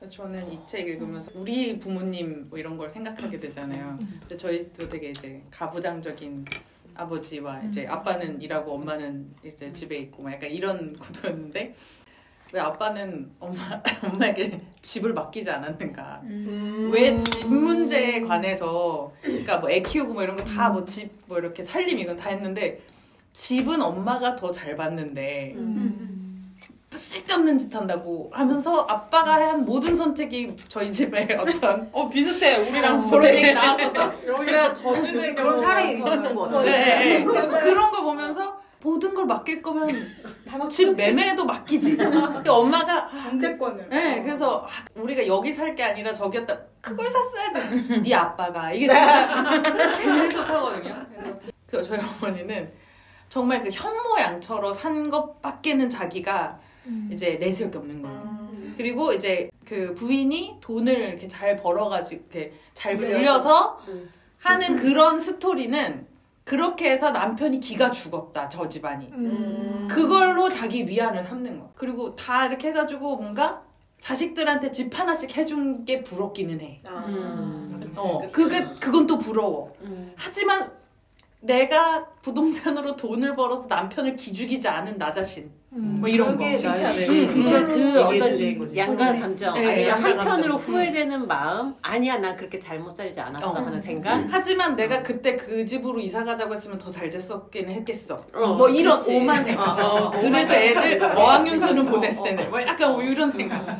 저는 이 책 읽으면서 우리 부모님 뭐 이런 걸 생각하게 되잖아요. 근데 저희도 되게 이제 가부장적인 아버지와 이제 아빠는 일하고 엄마는 이제 집에 있고 막 약간 이런 구도였는데 왜 아빠는 엄마에게 집을 맡기지 않았는가? 왜 집 문제에 관해서 그러니까 뭐 애 키우고 뭐 이런 거 다 뭐 집 뭐 이렇게 살림 이건 다 했는데 집은 엄마가 더 잘 받는데 쓸데없는 짓 한다고 하면서 아빠가 한 모든 선택이 저희 집에 어떤 비슷해. 우리랑 그런 얘기 나왔었죠. 여기가 저주된 그런 사례 있었던 것 같아요. 네. 그래서 그런 걸 보면서 모든 걸 맡길 거면 집 매매도 맡기지. 그러니까 엄마가 경제권을. 네, 그래서 우리가 여기 살 게 아니라 저기였다. 그걸 샀어야지. 네 아빠가 이게 진짜 계속 하거든요. 그래서 저희 어머니는 정말 그 현모양처럼 산 것밖에는 자기가 이제 내세울 게 없는 거예요. 그리고 이제 그 부인이 돈을 이렇게 잘 벌어가지고 이렇게 잘 굴려서 하는 그런 스토리는 그렇게 해서 남편이 기가 죽었다, 저 집안이. 그걸로 자기 위안을 삼는 거야. 그리고 다 이렇게 해가지고 뭔가 자식들한테 집 하나씩 해준 게 부럽기는 해. 그건 또 부러워. 하지만 내가 부동산으로 돈을 벌어서 남편을 기죽이지 않은 나 자신. 뭐 이런 거. 칭찬해. 그 얘기해주는 거지. 어떤 양가 감정 네, 아니면 양가 한편으로 감정. 후회되는 마음 아니야 나 그렇게 잘못 살지 않았어 하는 생각 하지만 내가 그때 그 집으로 이사 가자고 했으면 더 잘 됐었긴 했겠어. 뭐 뭐 이런 그치. 오만 생각. 그래도 애들 어학연수는 보냈을 텐데. 뭐 약간 뭐 이런 생각.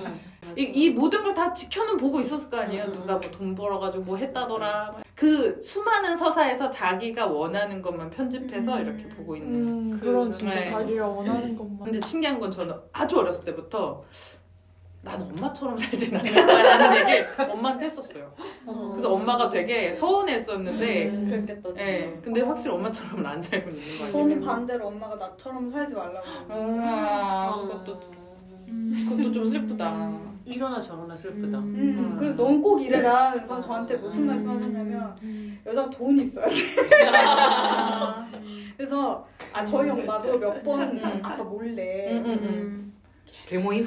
이 모든 걸 다 지켜는 보고 있었을 거 아니에요. 누가 뭐 돈 벌어가지고 뭐 했다더라. 그 수많은 서사에서 자기가 원하는 것만 편집해서 이렇게 보고 있는. 그런 진짜 네. 자기가 원하는 것만. 근데 신기한 건 저는 아주 어렸을 때부터 난 엄마처럼 살진 않을까라는 얘기를 엄마한테 했었어요. 그래서 엄마가 되게 서운했었는데 그랬겠다 진짜. 네, 근데 확실히 엄마처럼은 안 살고 있는 거 저는 아니에요? 반대로 엄마가 나처럼 살지 말라고. 그것도 좀 슬프다. 이러나 저러나 슬프다. 그리고 넌 꼭 이래라. 그래서 저한테 무슨 말씀 하셨냐면 여자가 돈이 있어야 돼. 그래서 저희 엄마도 몇 번 아빠 몰래 개모임?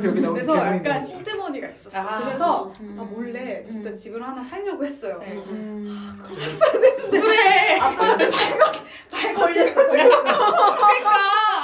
여기 나오는 그래서 개모임. 약간 시드머니가 있었어. 그래서 몰래 진짜 집을 하나 살려고 했어요. 그래. 아빠한테 발 걸려가지고. 그러니까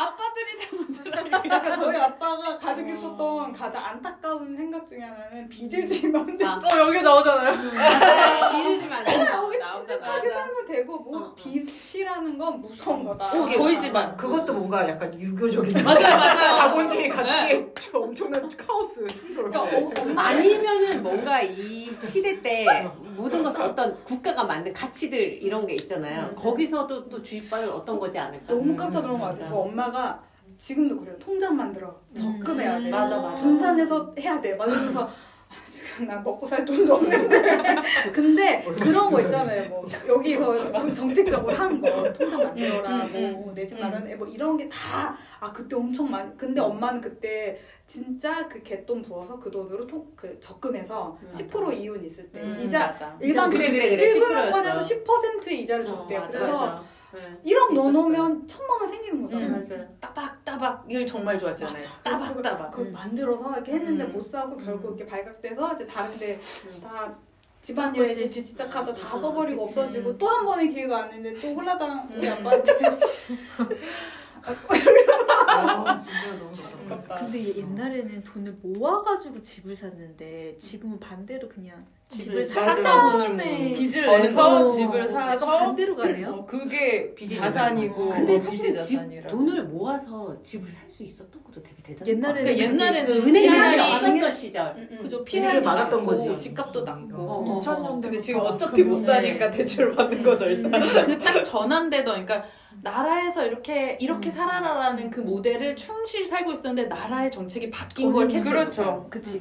아빠들이 다 문제라니까. 그러니까 저희 아빠가 가지고 있었던 가장 안타까운 생각 중에 하나는 빚을 지면 안 돼. 여기 나오잖아요. 이러시면 안 된다. 여기 나오잖아. 취직하게 살면 되고 뭐 빚이라는 건 무서운 거다. 저희 집안. 그것도 뭔가 약간 유교적인 맞아요. 자본주의 같이 엄청난 카오스 충돌을 그러니까 아니면은 뭔가 이 시대 때 모든 것은 어떤 국가가 만든 가치들 이런 게 있잖아요. 거기서도 또 주입받을 어떤 거지 않을까. 너무 깜짝 놀란 거 같아요. 저 엄마가 지금도 그래요. 통장 만들어. 적금해야 돼. 맞아. 분산해서 해야 돼. 막 이러면서 지금 나 먹고 살 돈도 없는데. 근데 그런 거 있잖아요. 뭐 여기서 정책적으로 한 거. 통장 만들어라. 뭐 내 집 마련해. 뭐 이런 게 다 그때 엄청 많이. 근데 엄마는 그때 진짜 그 갯돈 부어서 그 돈으로 그 적금해서 10% 이윤 있을 때 이자 맞아. 일반 그래, 1금융권에서 10%의 이자를 줬대요. 그래서 1억 넣어놓으면 1,000만 원 생기는 거잖아요. 맞아요. 따박따박을 정말 좋아하시잖아요. 따박따박. 그걸 만들어서 이렇게 했는데 못 사고 결국 이렇게 발각돼서 이제 다른데 다 집안일에 이제 뒤치작하다 다 써버리고 없어지고 또 한 번의 기회가 왔는데 또 홀라당 우리 아빠한테 진짜 너무 좋다. 근데 옛날에는 돈을 모아가지고 집을 샀는데 지금은 반대로 그냥 집을 맞아. 사서 돈을 네. 빚을 버는 내서 거죠. 집을 약간 사서 반대로 가네요. 그게 빚이 자산이고 근데 빚이 사실 집 자산이라. 돈을 모아서 집을 살 수 있었던 것도 되게 대단한 옛날에는 그러니까 옛날에는 은행이 피할이 없었던 시절. 그죠. 그게 피할이 많았던 낮고 거지. 집값도 낮고 2000년대 근데 지금 어차피 못 사니까 대출 받는 거죠 일단. 그 딱 전환되던 그러니까 나라에서 이렇게 살아라라는 그 모델을 충실히 살고 있었는데 나라의 정책이 바뀐 걸 캐치. 그렇죠. 그치.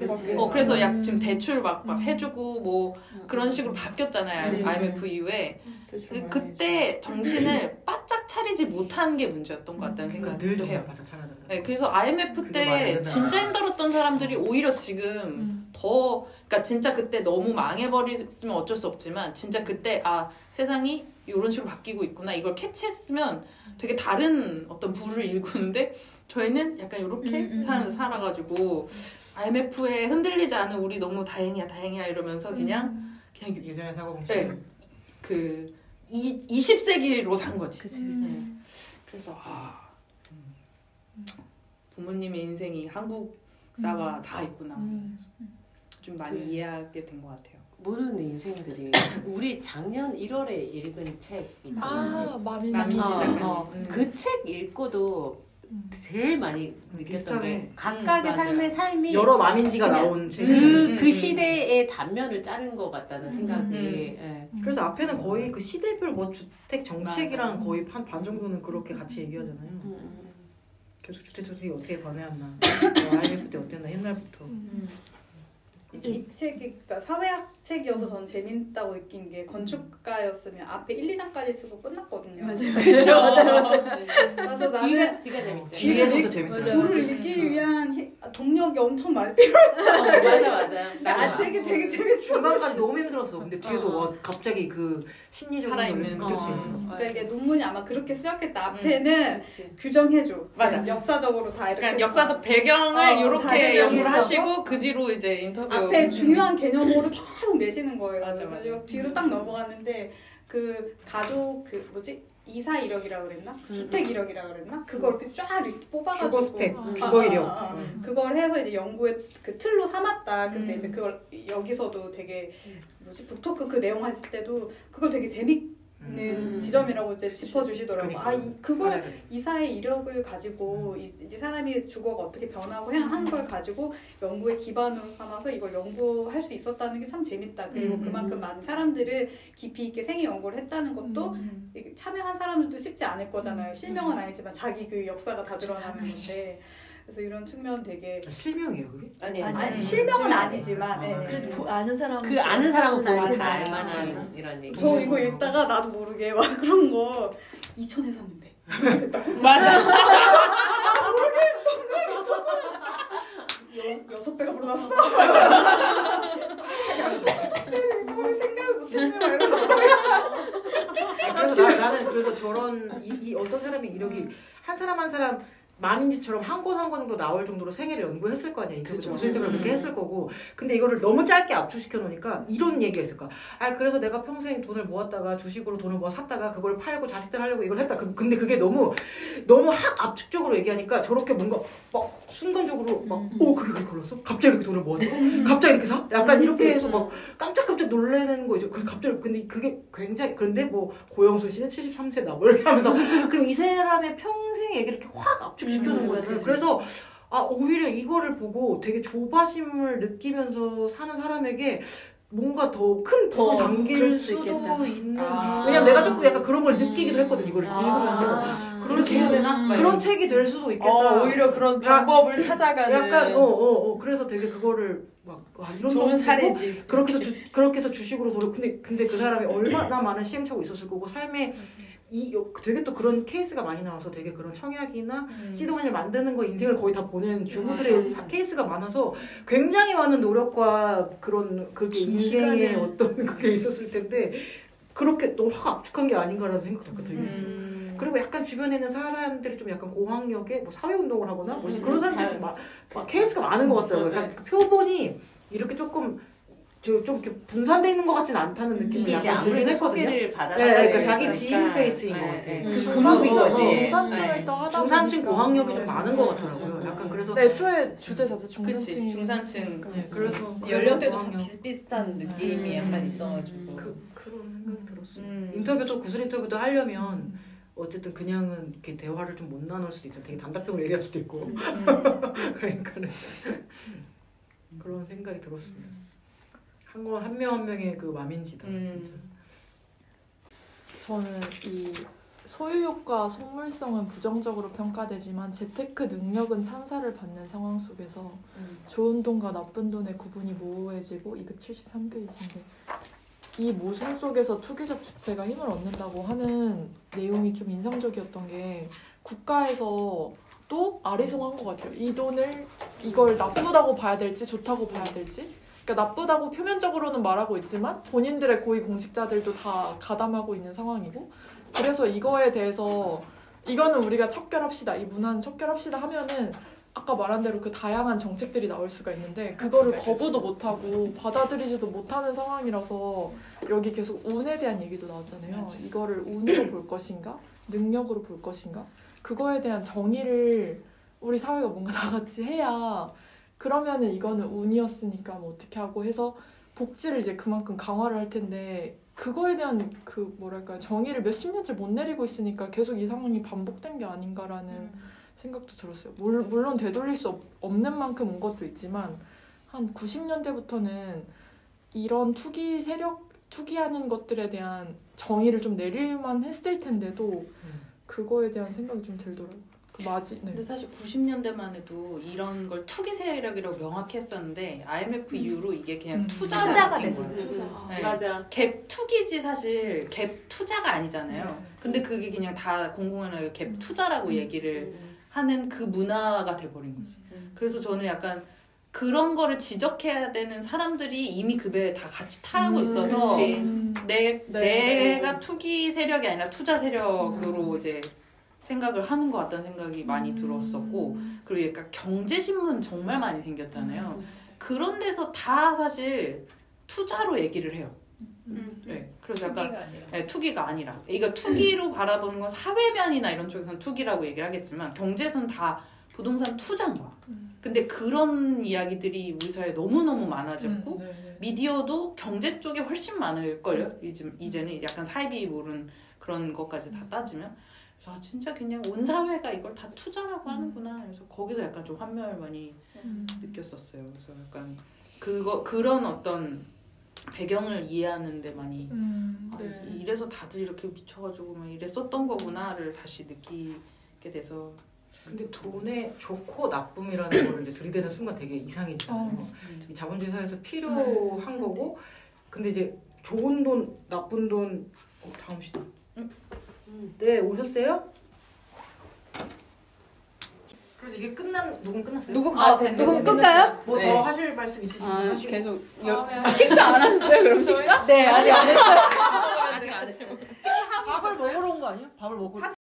그래서 약 지금 대출 막 해주고 뭐 그런 식으로 바뀌었잖아요. 네. IMF 이후에. 그때 정신을 바짝 차리지 못한 게 문제였던 것 같다는 생각도 늘 해요. 바짝 차려야 된다. 네, 그래서 IMF 그게 말이 안 때 된다. 진짜 힘들었던 사람들이 오히려 지금 더, 그러니까 진짜 그때 너무 망해버렸으면 어쩔 수 없지만 진짜 그때 세상이 이런 식으로 바뀌고 있구나 이걸 캐치했으면 되게 다른 어떤 부를 일구는데 저희는 약간 이렇게 살아가지고 IMF에 흔들리지 않은 우리 너무 다행이야 이러면서 그냥 예전에 사고공시 네, 그 20세기로 산 거지. 그치. 그래서 부모님의 인생이 한국사와 다 있구나. 좀 많이 이해하게 된 것 같아요. 모르는 인생들이 우리 작년 1월에 읽은 책 마민지 마민지 작가님. 그 책 읽고도 제일 많이 느꼈던 게 각각의 맞아요. 삶이 여러 마민지가 그냥 나온 책. 그 시대의 단면을 자른 것 같다는 생각이 예. 그래서 앞에는 거의 그 시대별 뭐 주택 정책이랑 맞아요. 거의 반 정도는 그렇게 같이 얘기하잖아요. 계속 주택 정책이 어떻게 변해왔나, IMF 때 어땠나 옛날부터. 이 책이 그러니까 사회학 책이어서 전 재밌다고 느낀 게 건축가였으면 앞에 1, 2장까지 쓰고 끝났거든요. 맞아요. 그렇죠. 그래서 나는 뒤가 재밌죠. 뒤에서부터 재밌더라고요. 부를 읽기 위한 동력이 엄청 많이 필요해. 맞아. 책이 되게 재밌어. 중간까지 너무 힘들었어. 근데 뒤에서 와 갑자기 그 심리적인 살아있는 걸 느낄 수 있는. 그러니까 이게 논문이 아마 그렇게 쓰였겠다. 앞에는 그치. 규정해줘. 맞아. 역사적으로 다 이렇게. 그러니까 역사적 배경을 다 이렇게 연구를 규정해서 하시고 그 뒤로 이제 인터뷰 앞에 중요한 개념으로 계속 내시는 거예요. 맞아, 그래서 맞아. 제가 뒤로 딱 넘어갔는데 그 가족 이사 이력이라 그랬나? 주택 이력이라 그랬나? 그걸 이렇게 쫙 리스트 뽑아가지고 주거 스펙, 아, 주거 아, 이력. 아, 아. 그걸 해서 이제 연구의 그 틀로 삼았다. 근데 이제 그걸 여기서도 되게 북토크 그 내용 했을 때도 그걸 되게 재밌는 지점이라고 이제 짚어주시더라고요. 그러니까. 그걸 이사의 이력을 가지고 이제 사람이 주거가 어떻게 변하고 한 걸 가지고 연구의 기반으로 삼아서 이걸 연구할 수 있었다는 게 참 재밌다. 그리고 그만큼 많은 사람들을 깊이 있게 생애 연구를 했다는 것도 이게 참여한 사람들도 쉽지 않을 거잖아요. 실명은 아니지만 자기 그 역사가 다 드러나는 건데. 그래서 이런 측면 되게 실명이에요 그게? 아니 실명은 아니지만 네. 그래도 아는 사람 그 아는 사람은 보면 알겠잖아요. 알만한 이런 얘기. 저 이거 읽다가 나도 모르게 막 그런 거 2천에 샀는데 맞아. 여섯 배가 불어났어. 이거를 생각을 못했네. 그래서 나는 그래서 저런 이 어떤 사람의 이력이 한 사람 마민지처럼 한 권 한 권 정도 나올 정도로 생애를 연구했을 거 아니야. 그렇죠. 무슨 때문에 그렇게 했을 거고. 근데 이거를 너무 짧게 압축시켜 놓으니까 이런 얘기가 있을까. 그래서 내가 평생 돈을 모았다가 주식으로 돈을 모아 샀다가 그걸 팔고 자식들 하려고 이걸 했다. 근데 그게 너무 압축적으로 얘기하니까 저렇게 뭔가 막 순간적으로 막 그게 그렇게 올랐어? 갑자기 이렇게 돈을 모았어? 갑자기 이렇게 사? 약간 이렇게 해서 막 깜짝깜짝 놀라는 거죠. 갑자기 근데 그게 굉장히 그런데 뭐 고영수 씨는 73세다 뭐 이렇게 하면서 그럼 이 사람의 평생 얘기를 이렇게 확 압축시켜놓은 거예요. 그래서 오히려 이거를 보고 되게 조바심을 느끼면서 사는 사람에게 뭔가 더 큰 부를 당길 수도 있는. 왜냐면 내가 조금 약간 그런 걸 느끼기도 했거든. 이걸 읽으면서 그렇게 해야 되나? 그런 책이 될 수도 있겠다. 오히려 그런 방법을 찾아가는 약간 그래서 되게 그거를 막 이런 좋은 사례지. 그렇게 해서 주식으로 돌아. 근데 그 사람이 얼마나 많은 시행착오 있었을 거고 삶에 되게 또 그런 케이스가 많이 나와서 되게 그런 청약이나 시드머니를 만드는 거 인생을 거의 다 보낸 주부들의 케이스가 많아서 굉장히 많은 노력과 그게 인생의 어떤 그게 있었을 텐데 그렇게 너무 확 압축한 게 아닌가라는 생각도 들긴 했어요. 그리고 약간 주변에 있는 사람들이 좀 약간 고학력에 뭐 사회운동을 하거나 뭐 그런 사람들이 좀 막 케이스가 많은 것 같더라고요. 그러니까 그 표본이 이렇게 조금 좀 이렇게 분산돼 있는 것 같지는 않다는 느낌이 이게 이제 약간 들긴 아무래도 했거든요. 소개를 받아서 네, 그러니까 하다 자기 보니까. 지인 베이스인 것 같아. 네, 그 네. 그룹인 거지. 중산층을 또 하다 중산층 보니까. 고학력이 좀 많은 것 같더라고요. 약간 그래서 네, 애초에 주제 자체 그치 중산층이 중산층. 네, 그래서 연령대도 다 고학력. 비슷비슷한 느낌이 약간 있어가지고 그런 생각이 들었어요. 음. 인터뷰도 구슬 인터뷰도 하려면 어쨌든 그냥은 이렇게 대화를 좀 못 나눌 수도 있잖아. 되게 단답형으로 얘기할 수도 있고. 그러니까는 그런 생각이 들었습니다. 한 명 한 명의 그 마민지다 진짜. 저는 이 소유욕과 속물성은 부정적으로 평가되지만 재테크 능력은 찬사를 받는 상황 속에서 좋은 돈과 나쁜 돈의 구분이 모호해지고 273페이지인데 이 모순 속에서 투기적 주체가 힘을 얻는다고 하는 내용이 좀 인상적이었던 게 국가에서 또 아리송한 것 같아요. 이 돈을 이걸 나쁘다고 봐야 될지 좋다고 봐야 될지 그러니까 나쁘다고 표면적으로는 말하고 있지만 본인들의 고위 공직자들도 다 가담하고 있는 상황이고 그래서 이거에 대해서 이거는 우리가 척결합시다. 이 문화는 척결합시다 하면은 아까 말한 대로 그 다양한 정책들이 나올 수가 있는데 그거를 거부도 못하고 받아들이지도 못하는 상황이라서 여기 계속 운에 대한 얘기도 나왔잖아요. 이거를 운으로 볼 것인가? 능력으로 볼 것인가? 그거에 대한 정의를 우리 사회가 뭔가 다 같이 해야 그러면은 이거는 운이었으니까 뭐 어떻게 하고 해서 복지를 이제 그만큼 강화를 할 텐데 그거에 대한 그 뭐랄까 정의를 몇십 년째 못 내리고 있으니까 계속 이 상황이 반복된 게 아닌가라는 생각도 들었어요. 물론 되돌릴 수 없는 만큼 온 것도 있지만 한 90년대부터는 이런 투기 세력 투기하는 것들에 대한 정의를 좀 내릴만 했을 텐데도 그거에 대한 생각이 좀 들더라고요. 네. 근데 사실 90년대만 해도 이런 걸 투기 세력이라고 명확히 했었는데 IMF 이후로 이게 그냥 투자가 된 거예요. 네. 맞아. 갭 투기지 사실 갭 투자가 아니잖아요. 근데 그게 그냥 다 공공연하게 갭 투자라고 얘기를 하는 그 문화가 돼버린 거지. 그래서 저는 약간 그런 거를 지적해야 되는 사람들이 이미 그 배에 다 같이 타고 있어서 내가 투기 세력이 아니라 투자 세력으로 이제 생각을 하는 것 같다는 생각이 많이 들었었고 그리고 약간 경제신문 정말 많이 생겼잖아요. 그런 데서 다 사실 투자로 얘기를 해요. 네, 그래서 약간 투기가 아니라 이거 투기로 바라보는 건 사회면이나 이런 쪽에서는 투기라고 얘기를 하겠지만 경제에서는 다 부동산 투자인 거야. 근데 그런 이야기들이 우리 사회에 너무너무 많아졌고 미디어도 경제 쪽에 훨씬 많을걸요. 이제는 약간 사이비 모르는 그런 것까지 다 따지면 그래서 진짜 그냥 온 사회가 이걸 다 투자라고 하는구나. 그래서 거기서 약간 좀 환멸을 많이 느꼈었어요. 그래서 약간 그런 어떤 배경을 이해하는데 많이 이래서 다들 이렇게 미쳐가지고 막 이랬었던 거구나를 다시 느끼게 돼서. 근데 돈의 좋고 나쁨이라는 거를 이제 들이대는 순간 되게 이상해지잖아요. 이 자본주의 사회에서 필요한 거고, 근데 이제 좋은 돈, 나쁜 돈, 다음 시다. 네, 오셨어요? 그래서 이게 녹음 끝났어요? 녹음 끌까요? 뭐 더 하실 말씀 있으시면 하시고. 계속 식사 안 하셨어요? 그럼 식사? 네, 아직 안 했어요. 아직 안 했어요. 밥을 먹으러 온 거 아니야? 밥을 먹으러